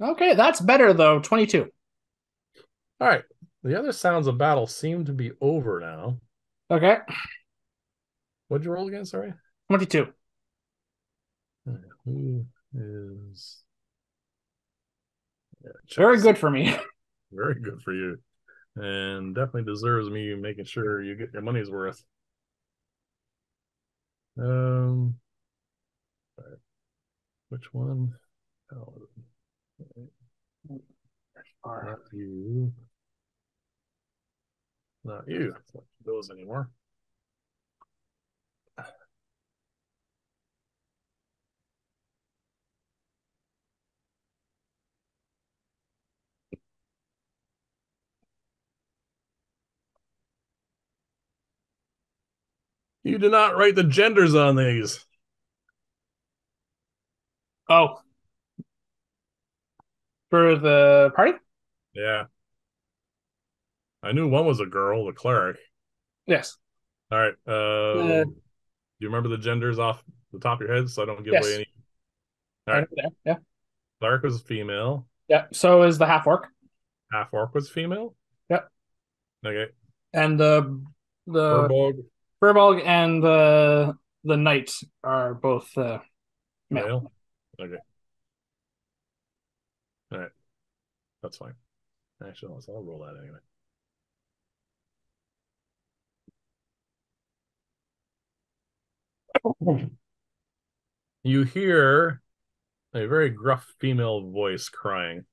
S1: Okay, that's better, though. 22.
S2: All right. The other sounds of battle seem to be over now.
S1: Okay.
S2: What'd you roll again? Sorry?
S1: 22.
S2: Who is...
S1: Yeah, very good for me.
S2: Very good for you. And definitely deserves me making sure you get your money's worth. Um, which one? Oh,
S1: Or
S2: not you. Not you. Not those anymore. You did not write the genders on these.
S1: oh, for the party?
S2: Yeah. I knew one was a girl, the cleric.
S1: Yes.
S2: All right.
S1: Uh,
S2: Do you remember the genders off the top of your head so I don't give away
S1: yes.
S2: any? All
S1: I
S2: right.
S1: know there. Yeah.
S2: Cleric was female.
S1: Yeah. So is the half orc.
S2: Half orc was female.
S1: Yeah.
S2: Okay.
S1: And the
S2: Furbolg,
S1: Furbolg and the knight are both male.
S2: male. Okay. All right. That's fine. Actually, I'll roll that anyway. You hear a very gruff female voice crying.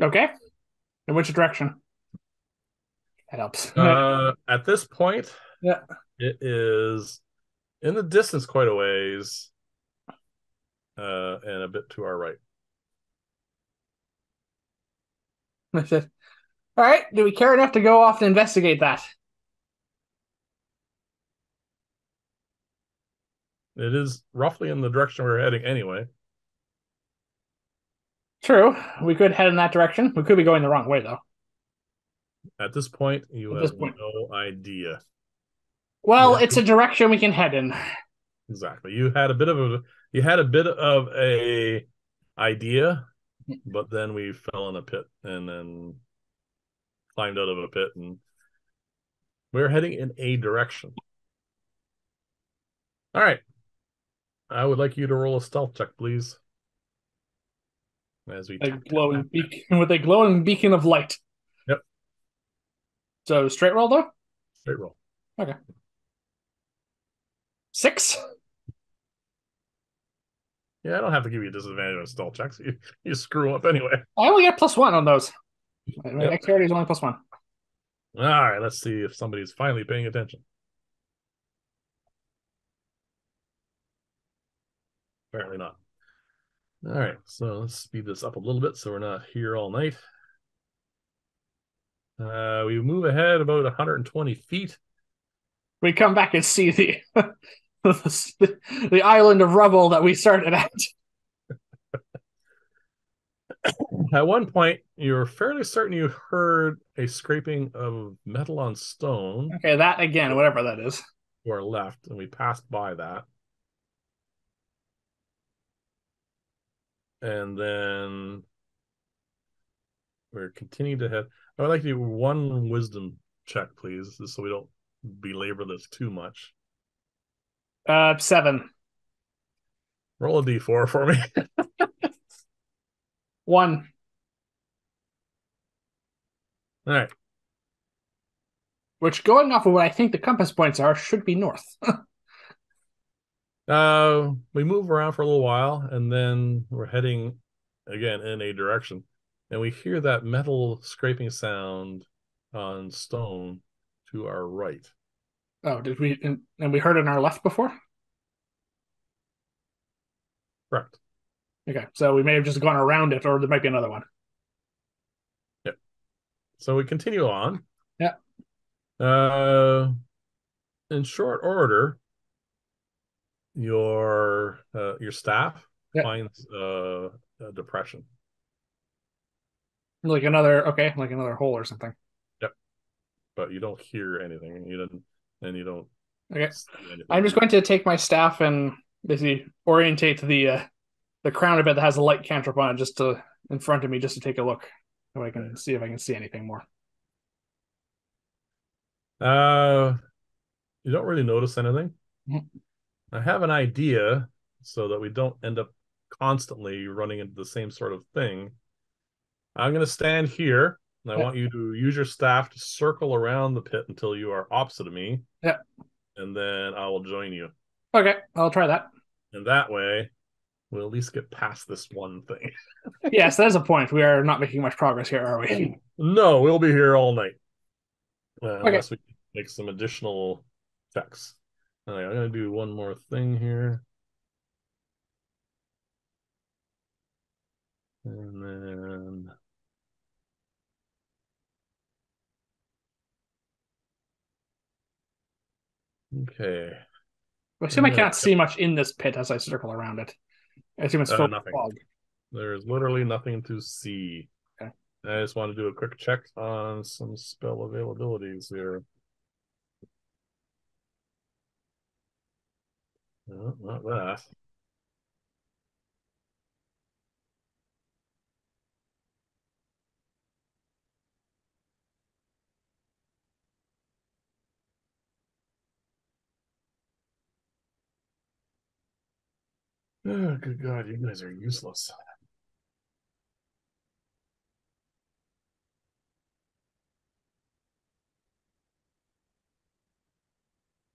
S1: Okay. In which direction? That helps.
S2: At this point,
S1: Yeah.
S2: it is in the distance quite a ways, and a bit to our right.
S1: All right. Do we care enough to go off and investigate that?
S2: It is roughly in the direction we're heading anyway.
S1: True. We could head in that direction. We could be going the wrong way though.
S2: At this point, you
S1: At
S2: have
S1: this point.
S2: no idea. You
S1: Well,
S2: had
S1: it's a direction we can head in.
S2: exactly. You had a bit of a idea, but then we fell in a pit and then climbed out of a pit and we're heading in a direction. All right. I would like you to roll a stealth check, please. As we
S1: A
S2: tap tap
S1: glowing
S2: tap.
S1: beacon with a glowing beacon of light.
S2: Yep.
S1: So straight roll though?
S2: Straight roll.
S1: Okay. 6.
S2: Yeah, I don't have to give you a disadvantage on stealth checks. You screw up anyway.
S1: I only get +1 on those. My
S2: Yep.
S1: dexterity is only +1.
S2: All right, let's see if somebody's finally paying attention. Apparently not. All right, so let's speed this up a little bit so we're not here all night. We move ahead about 120 feet.
S1: We come back and see the island of rubble that we started at.
S2: At one point, you're fairly certain you heard a scraping of metal on stone
S1: Okay, that again, whatever that is.
S2: to our left, and we passed by that. And then we're continuing to head. I would like to do one wisdom check, please, just so we don't belabor this too much.
S1: 7.
S2: Roll a d4 for me.
S1: 1.
S2: All right.
S1: Which, going off of what I think the compass points are, should be north.
S2: We move around for a little while, and then we're heading again in a direction, and we hear that metal scraping sound on stone to our right.
S1: Oh, did we? And we heard it on our left before?
S2: Correct.
S1: Okay, so we may have just gone around it, or there might be another one.
S2: Yep. So we continue on.
S1: Yeah.
S2: In short order, your staff
S1: Yeah.
S2: finds a depression.
S1: Like another, okay, like another hole or something.
S2: Yep. But you don't hear anything. You don't
S1: Okay.
S2: see anything
S1: I'm just
S2: either.
S1: going to take my staff and basically orientate the crown of it that has a light cantrip on it just to in front of me just to take a look. So I can see if I can see anything more.
S2: Uh, you don't really notice anything.
S1: Mhm.
S2: I have an idea so that we don't end up constantly running into the same sort of thing. I'm going to stand here And I
S1: Yeah.
S2: want you to use your staff to circle around the pit until you are opposite of me,
S1: Yeah.
S2: and then I will join you.
S1: Okay, I'll try that.
S2: And that way, we'll at least get past this one thing.
S1: Yes, that is a point. We are not making much progress here, are we?
S2: No, we'll be here all night
S1: Okay.
S2: unless we make some additional checks. All right, I'm going to do one more thing here. And then okay.
S1: I assume I
S2: And then
S1: can't see much in this pit as I circle around it. I assume it's filled with
S2: nothing.
S1: fog.
S2: There's literally nothing to see.
S1: Okay.
S2: I just want to do a quick check on some spell availabilities here. No, not that. Oh, good God, you guys are useless.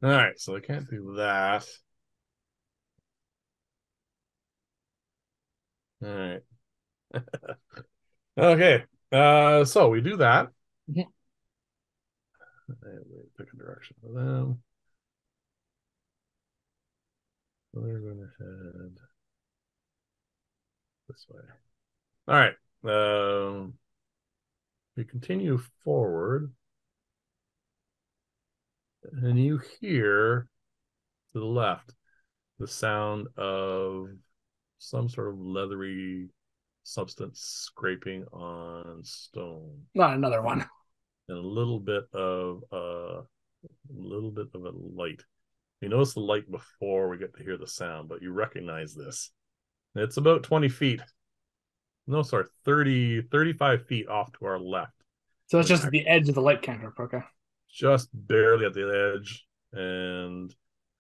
S2: All right, so I can't do that. All right. Okay. So we do that.
S1: Mhm.
S2: And we pick a direction for them. We're going to head this way. All right. We continue forward, and you hear to the left the sound of some sort of leathery substance scraping on stone,
S1: Not another one.
S2: and a little bit of a light. You notice the light before we get to hear the sound, but you recognize this. It's about 20 feet. No, sorry, 35 feet off to our left.
S1: So it's
S2: When
S1: just at the edge of the light cantrip. Okay.
S2: just barely at the edge. And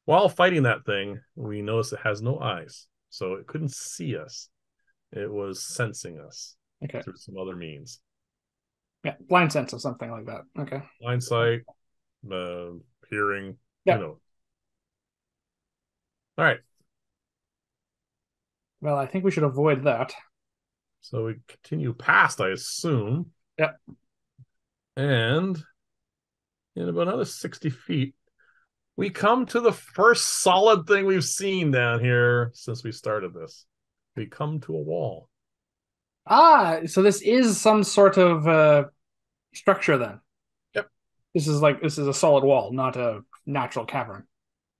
S2: while fighting that thing, we notice it has no eyes. So it couldn't see us. It was sensing us
S1: Okay.
S2: through some other means.
S1: Yeah. Blind sense or something like that. Okay.
S2: Line sight, uh, hearing, who
S1: Yeah.
S2: knows. All right.
S1: Well, I think we should avoid that.
S2: So we continue past, I assume.
S1: Yeah.
S2: And in about another 60 feet, we come to the first solid thing we've seen down here since we started this. We come to a wall.
S1: Ah, so this is some sort of structure then.
S2: Yep.
S1: This is a solid wall, not a natural cavern.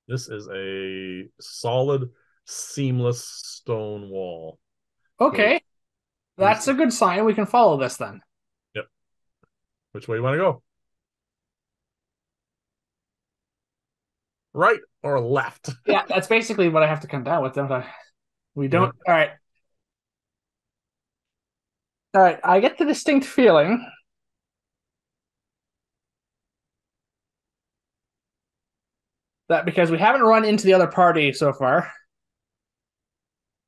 S2: This is a solid, seamless stone wall with
S1: Okay.
S2: these.
S1: That's a good sign. We can follow this then.
S2: Yep. Which way you want to go? Right or left?
S1: Yeah, that's basically what I have to come down with, don't I? We don't.
S2: Yep.
S1: All right. All right. I get the distinct feeling that because we haven't run into the other party so far,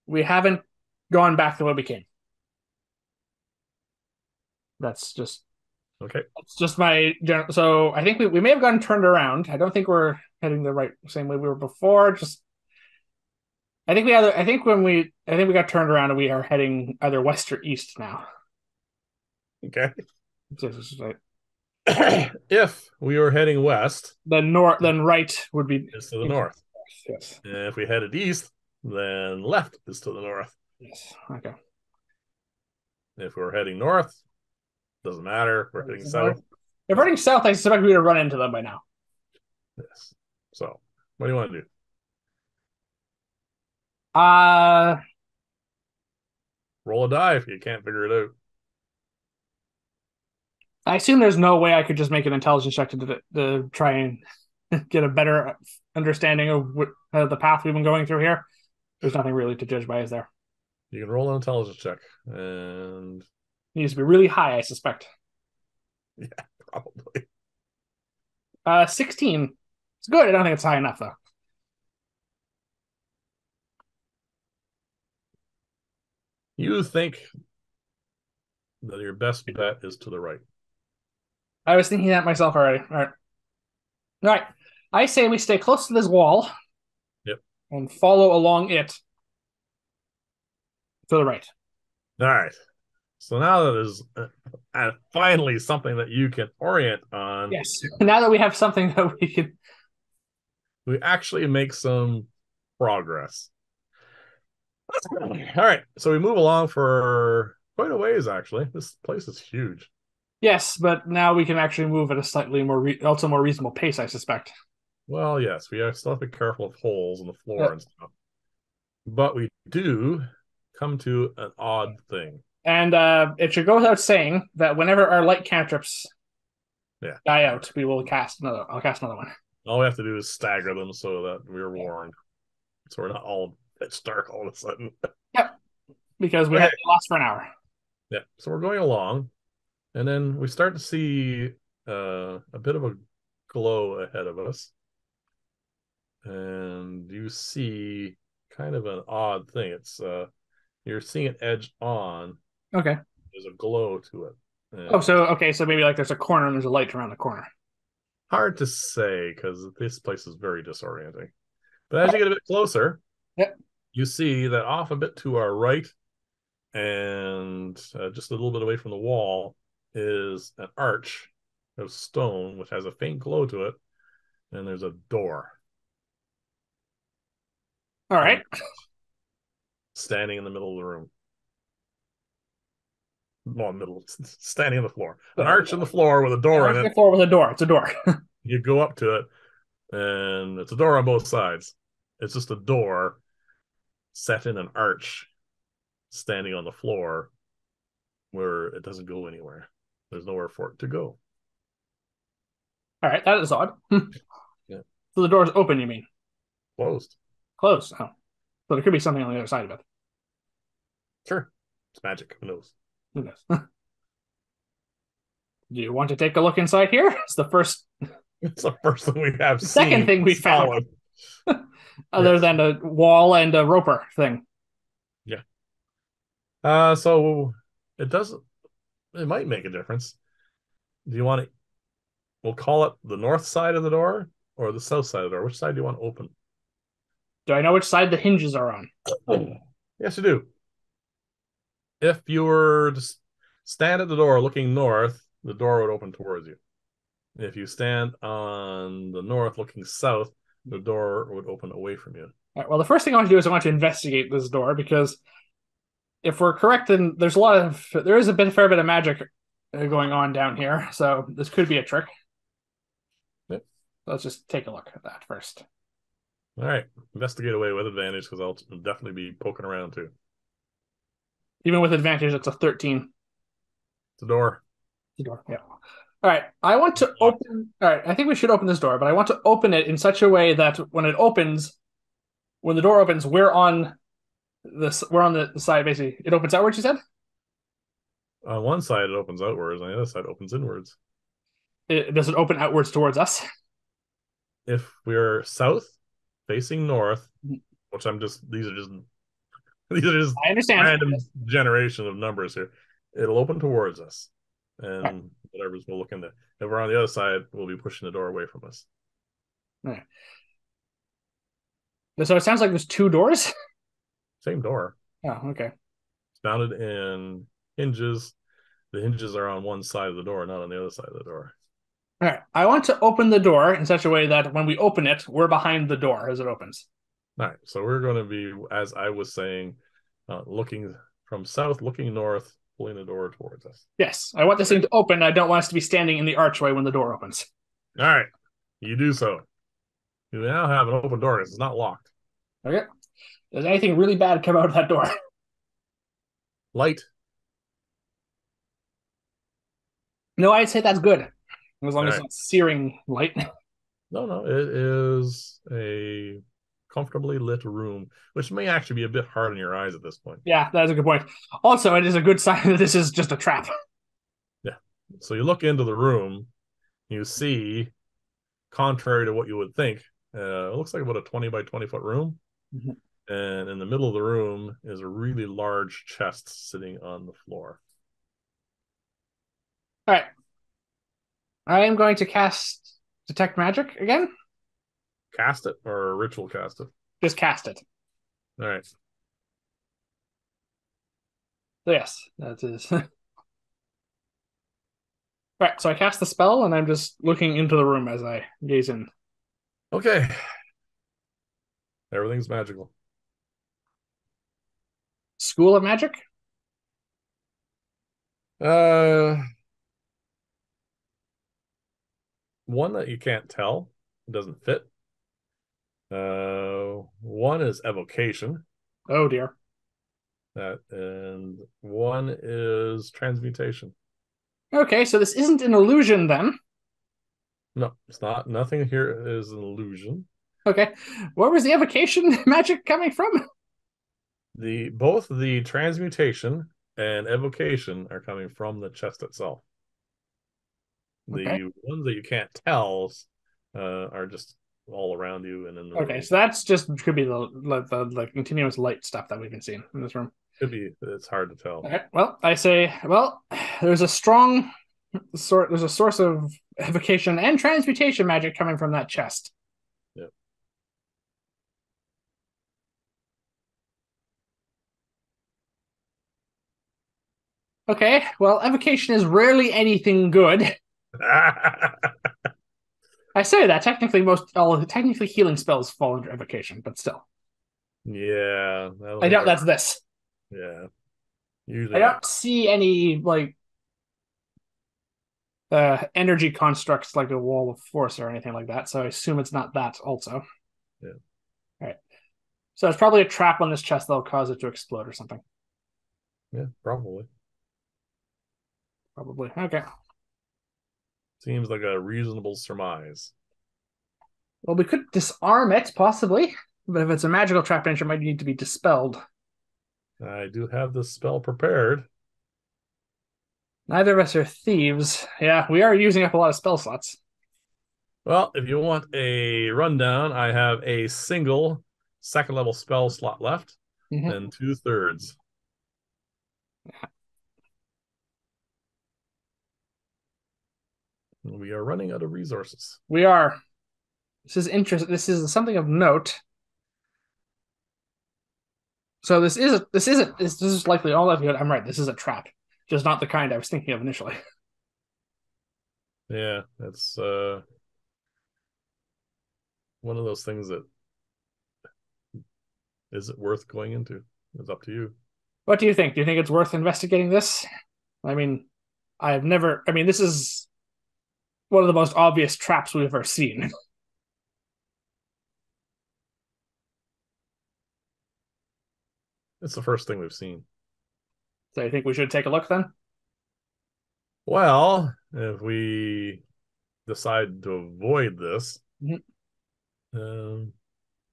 S1: we haven't gone back the way we came. That's just
S2: Okay.
S1: that's just my general. So I think we may have gotten turned around. I don't think we're heading the right same way we were before. Just I think we either I think we got turned around and we are heading either west or east now.
S2: Okay.
S1: Just like
S2: If we were heading west,
S1: then right would be
S2: it's to the north.
S1: yes.
S2: And if we headed east, then left is to the north.
S1: Yes. Okay.
S2: If we were heading north, doesn't matter. We're heading south.
S1: If we're heading south, I suspect we would have run into them by now.
S2: Yes. So, what do you want to do?
S1: Uh
S2: Roll a die if you can't figure it out.
S1: I assume there's no way I could just make an intelligence check to try and get a better understanding of the path we've been going through here. There's nothing really to judge by, is there?
S2: You can roll an intelligence check, and
S1: It needs to be really high, I suspect.
S2: yeah, probably.
S1: 16. It's good. I don't think it's high enough though.
S2: You think that your best bet is to the right.
S1: I was thinking that myself already. All right. All right. I say we stay close to this wall
S2: Yep.
S1: and follow along it to the right.
S2: All right. So now that there's finally something that you can orient on,
S1: Yes. Now that we have something that we can.
S2: we actually make some progress. All right. So we move along for quite a ways, actually. This place is huge.
S1: Yes, but now we can actually move at a slightly also more reasonable pace, I suspect.
S2: Well, yes, we still have to be careful of holes in the
S1: Uh,
S2: floor and stuff. But we do come to an odd thing.
S1: and it should go without saying that whenever our light cantrips
S2: Yeah.
S1: die out, we will cast another. I'll cast another one.
S2: All we have to do is stagger them so that we're warned. So we're not all pitch dark all of a sudden.
S1: Yep, because we
S2: Okay.
S1: have to last for an hour.
S2: Yeah. So we're going along, and then we start to see a bit of a glow ahead of us. And you see kind of an odd thing. It's you're seeing it edge on.
S1: Okay.
S2: There's a glow to it.
S1: Oh,
S2: And
S1: so okay, so maybe like there's a corner and there's a light around the corner.
S2: hard to say because this place is very disorienting. But as you get a bit closer,
S1: Yep.
S2: you see that off a bit to our right and just a little bit away from the wall is an arch of stone which has a faint glow to it, and there's a door.
S1: All
S2: And
S1: right.
S2: standing in the middle of the room. Well, middle, standing on the floor. An arch in the floor with a door in it.
S1: The floor with a door. It's a door.
S2: You go up to it, and it's a door on both sides. It's just a door set in an arch, standing on the floor where it doesn't go anywhere. There's nowhere for it to go.
S1: All right, that is odd.
S2: Yeah.
S1: So the door's open, you mean?
S2: Closed.
S1: Closed. Oh. So there could be something on the other side of it.
S2: Sure. It's magic. Who knows?
S1: Who knows? Do you want to take a look inside here? It's the first,
S2: It's the first thing we have
S1: second
S2: seen.
S1: thing we found,
S2: Solid.
S1: other
S2: Yes.
S1: than a wall and a roper thing.
S2: Yeah. So it doesn't. It might make a difference. Do you want to? We'll call it the north side of the door or the south side of the door. Which side do you want to open?
S1: Do I know which side the hinges are on?
S2: Yes, you do. If you were to stand at the door looking north, the door would open towards you. If you stand on the north looking south, the door would open away from you.
S1: All right, well, the first thing I want to do is I want to investigate this door because if we're correct, then there is a fair bit of magic going on down here. So this could be a trick.
S2: Yep.
S1: Let's just take a look at that first.
S2: All right. Investigate away with advantage because I'll definitely be poking around too.
S1: Even with advantage, it's a 13.
S2: It's a door.
S1: The door, yeah. All right, I want to open. All right, I think we should open this door, but I want to open it in such a way that when the door opens, we're on the side basically. It opens outwards. You said
S2: On one side, it opens outwards. On the other side, it opens inwards.
S1: does it open outwards towards us?
S2: If we're south facing north, which these are just
S1: I understand.
S2: random
S1: Yes.
S2: generation of numbers here. It'll open towards us,
S1: All right.
S2: and whatever's we'll look into. If we're on the other side, we'll be pushing the door away from us.
S1: All right. So it sounds like there's two doors.
S2: Same door.
S1: Oh, okay.
S2: It's mounted in hinges. The hinges are on one side of the door, not on the other side of the door.
S1: All right. I want to open the door in such a way that when we open it, we're behind the door as it opens.
S2: All right. So we're going to be, as I was saying, looking from south, looking north, pulling the door towards us.
S1: Yes, I want this thing to open. I don't want us to be standing in the archway when the door opens.
S2: All right. You do so. You now have an open door. It's not locked.
S1: Okay. Does anything really bad come out of that door?
S2: Light.
S1: No, I'd say that's good. As long
S2: All
S1: as
S2: right.
S1: it's searing light.
S2: No. It is a comfortably lit room, which may actually be a bit hard on your eyes at this point.
S1: Yeah, that's a good point. Also, it is a good sign that this is just a trap.
S2: Yeah. So you look into the room, you see, contrary to what you would think, it looks like about a 20 by 20 foot room.
S1: Mhm.
S2: And in the middle of the room is a really large chest sitting on the floor.
S1: All right. I am going to cast Detect Magic again.
S2: Cast it or ritual cast it?
S1: Just cast it.
S2: All right.
S1: So yes, that is. Right, so I cast the spell and I'm just looking into the room as I gaze in.
S2: Okay. Everything's magical.
S1: School of Magic?
S2: Uh, one that you can't tell. It doesn't fit. One is evocation.
S1: Oh dear.
S2: And one is transmutation.
S1: Okay, so this isn't an illusion then.
S2: No, it's not. Nothing here is an illusion.
S1: Okay, where was the evocation magic coming from?
S2: The both the transmutation and evocation are coming from the chest itself.
S1: Okay.
S2: The ones that you can't tell are just all around you and in the
S1: Okay,
S2: room.
S1: so that's just could be the continuous light stuff that we've been seeing in this room.
S2: Could be. It's hard to tell.
S1: Okay, well, I say, well, there's a strong there's a source of evocation and transmutation magic coming from that chest.
S2: Yeah.
S1: Okay, well, evocation is rarely anything good. I say that technically healing spells fall under evocation, but still,
S2: Yeah,
S1: I doubt that's this.
S2: yeah.
S1: I
S2: Usually not.
S1: don't see any like energy constructs like a wall of force or anything like that, so I assume it's not that also.
S2: Yeah,
S1: All right, so it's probably a trap on this chest that'll cause it to explode or something.
S2: yeah, probably.
S1: Probably. Okay.
S2: Seems like a reasonable surmise.
S1: Well, we could disarm it possibly, but if it's a magical trap danger, it might need to be dispelled.
S2: I do have this spell prepared.
S1: Neither of us are thieves. Yeah, we are using up a lot of spell slots.
S2: Well, if you want a rundown, I have a single second level spell slot left
S1: Mm-hmm.
S2: and two thirds. We are running out of resources.
S1: We are. This is interesting. This is something of note. So this is likely all of you. I'm right. This is a trap, just not the kind I was thinking of initially.
S2: Yeah, it's one of those things that is it worth going into? It's up to you.
S1: What do you think? Do you think it's worth investigating this? I mean, I've never. I mean, this is one of the most obvious traps we've ever seen.
S2: It's the first thing we've seen.
S1: So I think we should take a look then.
S2: Well, if we decide to avoid this,
S1: Mhm.
S2: um,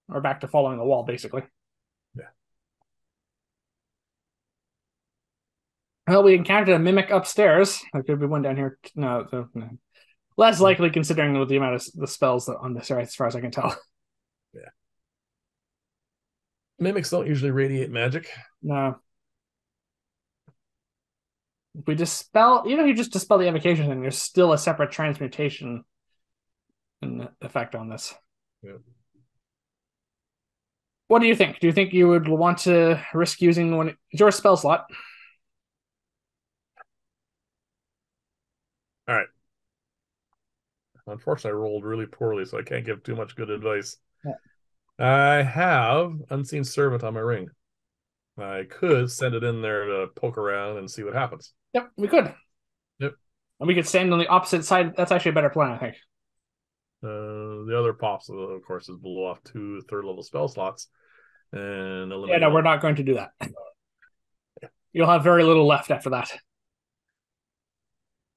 S1: Or back to following the wall, basically.
S2: yeah,
S1: Well, we encountered a mimic upstairs. There could be one down here. No. Less likely considering with the amount of the spells that on this, as far as I can tell.
S2: yeah. Mimics don't usually radiate magic.
S1: No. If we dispel, even if you just dispel the evocation thing, there's still a separate transmutation effect on this.
S2: Yeah.
S1: What do you think? Do you think you would want to risk using one? It's your spell slot.
S2: All right. Unfortunately, I rolled really poorly, so I can't give too much good advice.
S1: Yeah.
S2: I have Unseen Servant on my ring. I could send it in there to poke around and see what happens.
S1: Yep, we could.
S2: Yep.
S1: And we could stand on the opposite side. That's actually a better plan, I think.
S2: The other pops, of course, is blow off two third level spell slots and
S1: Yeah,
S2: eliminate
S1: no, we're
S2: all.
S1: not going to do that. You'll have very little left after that.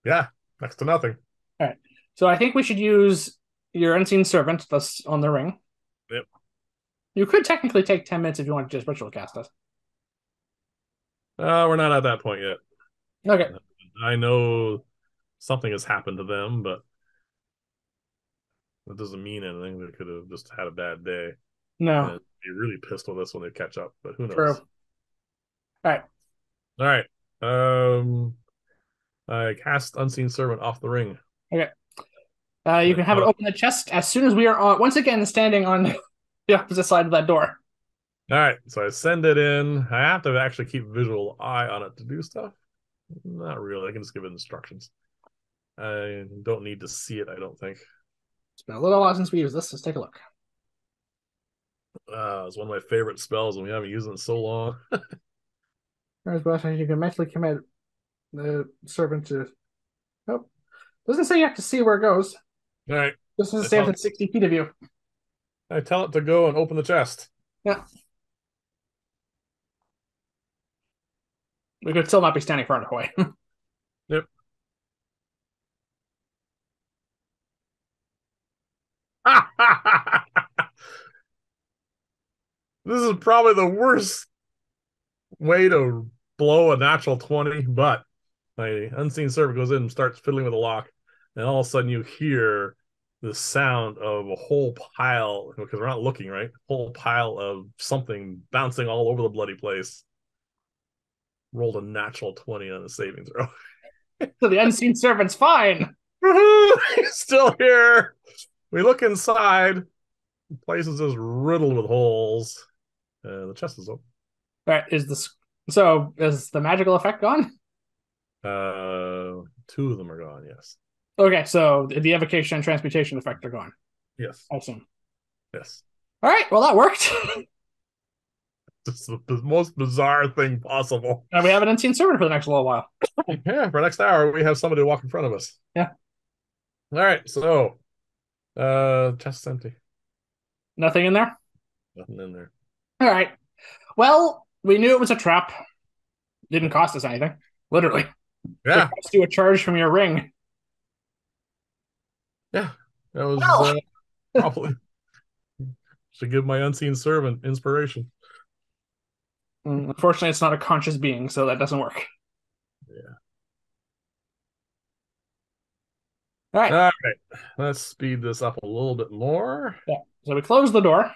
S2: Yeah, next to nothing.
S1: All right. So I think we should use your unseen servant that's on the ring.
S2: Yep.
S1: You could technically take 10 minutes if you want to just ritual cast us.
S2: We're not at that point yet.
S1: Okay.
S2: I know something has happened to them, but that doesn't mean anything. They could have just had a bad day
S1: No.
S2: and be really pissed with us when they catch up. But who
S1: True.
S2: knows?
S1: All right.
S2: All right. I cast Unseen Servant off the ring.
S1: Okay. You can have it
S2: Oh,
S1: open the chest as soon as we are once again standing on the opposite side of that door.
S2: all right, so I send it in. I have to actually keep visual eye on it to do stuff. Not really. I can just give it instructions. I don't need to see it, I don't think.
S1: It's been a little while since we used this. Let's take a look.
S2: It's one of my favorite spells, and we haven't used it in so long.
S1: There's button. You can mentally commit the servant to. Nope. Doesn't say you have to see where it goes.
S2: All right.
S1: Just doesn't
S2: I
S1: say
S2: tell,
S1: within 60 feet of you.
S2: I tell it to go and open the chest.
S1: Yeah. We could still not be standing far enough away.
S2: Yep. This is probably the worst way to blow a natural 20, but my unseen servant goes in and starts fiddling with the lock, and all of a sudden you hear the sound of a whole pile, because we're not looking, right? Whole pile of something bouncing all over the bloody place. Rolled a natural 20 on the saving throw.
S1: So the unseen servant's fine.
S2: He's still here. We look inside. The place is just riddled with holes. The chest is open.
S1: All right. Is the magical effect gone?
S2: Two of them are gone. Yes.
S1: Okay, so the evocation and transmutation effect are gone.
S2: Yes.
S1: I assume.
S2: Yes.
S1: All right. Well, that worked.
S2: It's the most bizarre thing possible.
S1: And we have an unseen servant for the next little while.
S2: Yeah, for next hour we have somebody walk in front of us.
S1: Yeah.
S2: All right, so chest's empty.
S1: Nothing in there.
S2: Nothing in there.
S1: All right. Well, we knew it was a trap. Didn't cost us anything. Literally. It
S2: Yeah,
S1: cost you a charge from your ring.
S2: yeah. That was
S1: Well,
S2: probably should give my unseen servant inspiration.
S1: unfortunately, it's not a conscious being, so that doesn't work.
S2: Yeah.
S1: All right.
S2: All right, let's speed this up a little bit more.
S1: Yeah. So we close the door.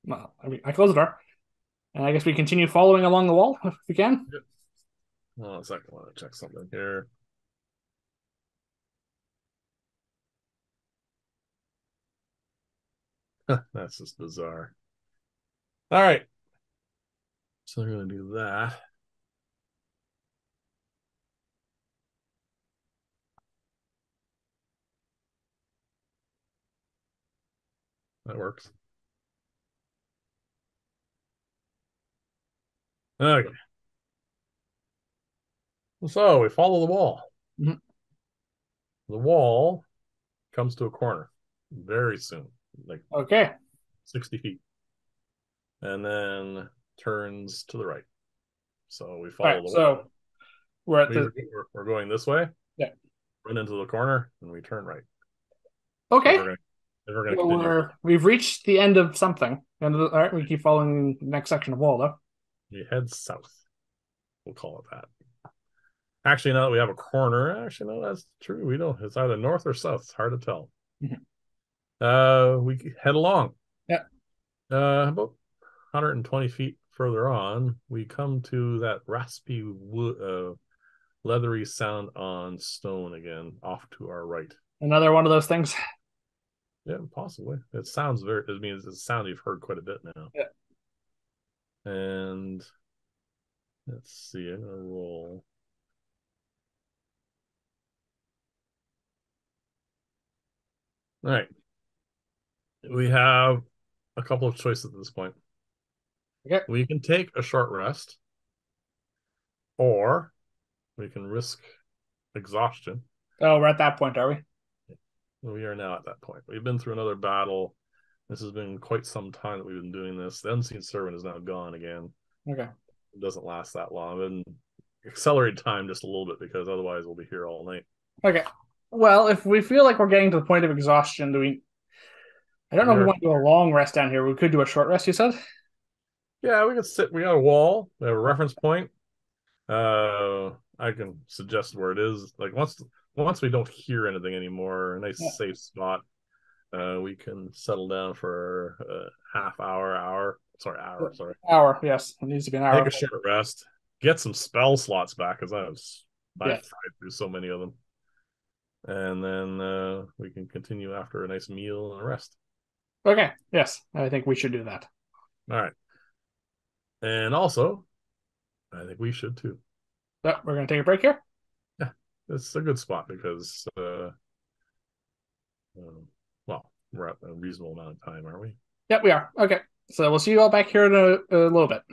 S1: Well, I close the door, and I guess we continue following along the wall if we can.
S2: Yep. Hold on a second. I want to check something here. That's just bizarre. All right. So we're going to do that. That works. Okay. So we follow the wall.
S1: Mhm.
S2: The wall comes to a corner very soon, like
S1: Okay.
S2: 60 feet, and then turns to the right. So we
S1: All
S2: follow
S1: right.
S2: the wall.
S1: So we're at
S2: We,
S1: the.
S2: we're going this way,
S1: Yeah.
S2: run into the corner, and we turn right. If
S1: Okay.
S2: we're going if we're going to
S1: So
S2: continue,
S1: we've reached the end of something. All right. We keep following the next section of wall, though.
S2: we head south. We'll call it that. Actually, now that we have a corner, actually, no, that's true. We don't. It's either north or south. It's hard to tell.
S1: Mhm.
S2: We head along.
S1: Yeah.
S2: About 120 feet further on, we come to that raspy wood, leathery sound on stone again, off to our right.
S1: Another one of those things.
S2: Yeah, possibly. It sounds very. It means it's a sound you've heard quite a bit now.
S1: Yeah.
S2: And let's see. I'm gonna roll. All right. We have a couple of choices at this point.
S1: Okay.
S2: We can take a short rest, or we can risk exhaustion.
S1: Oh, we're at that point, are we?
S2: We are now at that point. We've been through another battle. This has been quite some time that we've been doing this. The unseen servant is now gone again.
S1: Okay.
S2: It doesn't last that long. And accelerate time just a little bit because otherwise we'll be here all night.
S1: Okay. Well, if we feel like we're getting to the point of exhaustion, do we? I don't know if we want to do a long rest down here. We could do a short rest, you said?
S2: Yeah, we can sit. We got a wall. We have a reference point. I can suggest where it is. Like once we don't hear anything anymore, a nice
S1: Yeah.
S2: safe spot. We can settle down for a half hour. Hour. Sorry.
S1: Hour, yes. It needs to be an hour.
S2: Take a short rest. Get some spell slots back because
S1: Yeah.
S2: I've fried through so many of them. and then we can continue after a nice meal and a rest.
S1: Okay. Yes, I think we should do that.
S2: All right. And also, I think we should too.
S1: So we're going to take a break here.
S2: Yeah, it's a good spot because, well, we're at a reasonable amount of time, aren't we?
S1: Yep, we are. Okay. So we'll see you all back here in a little bit.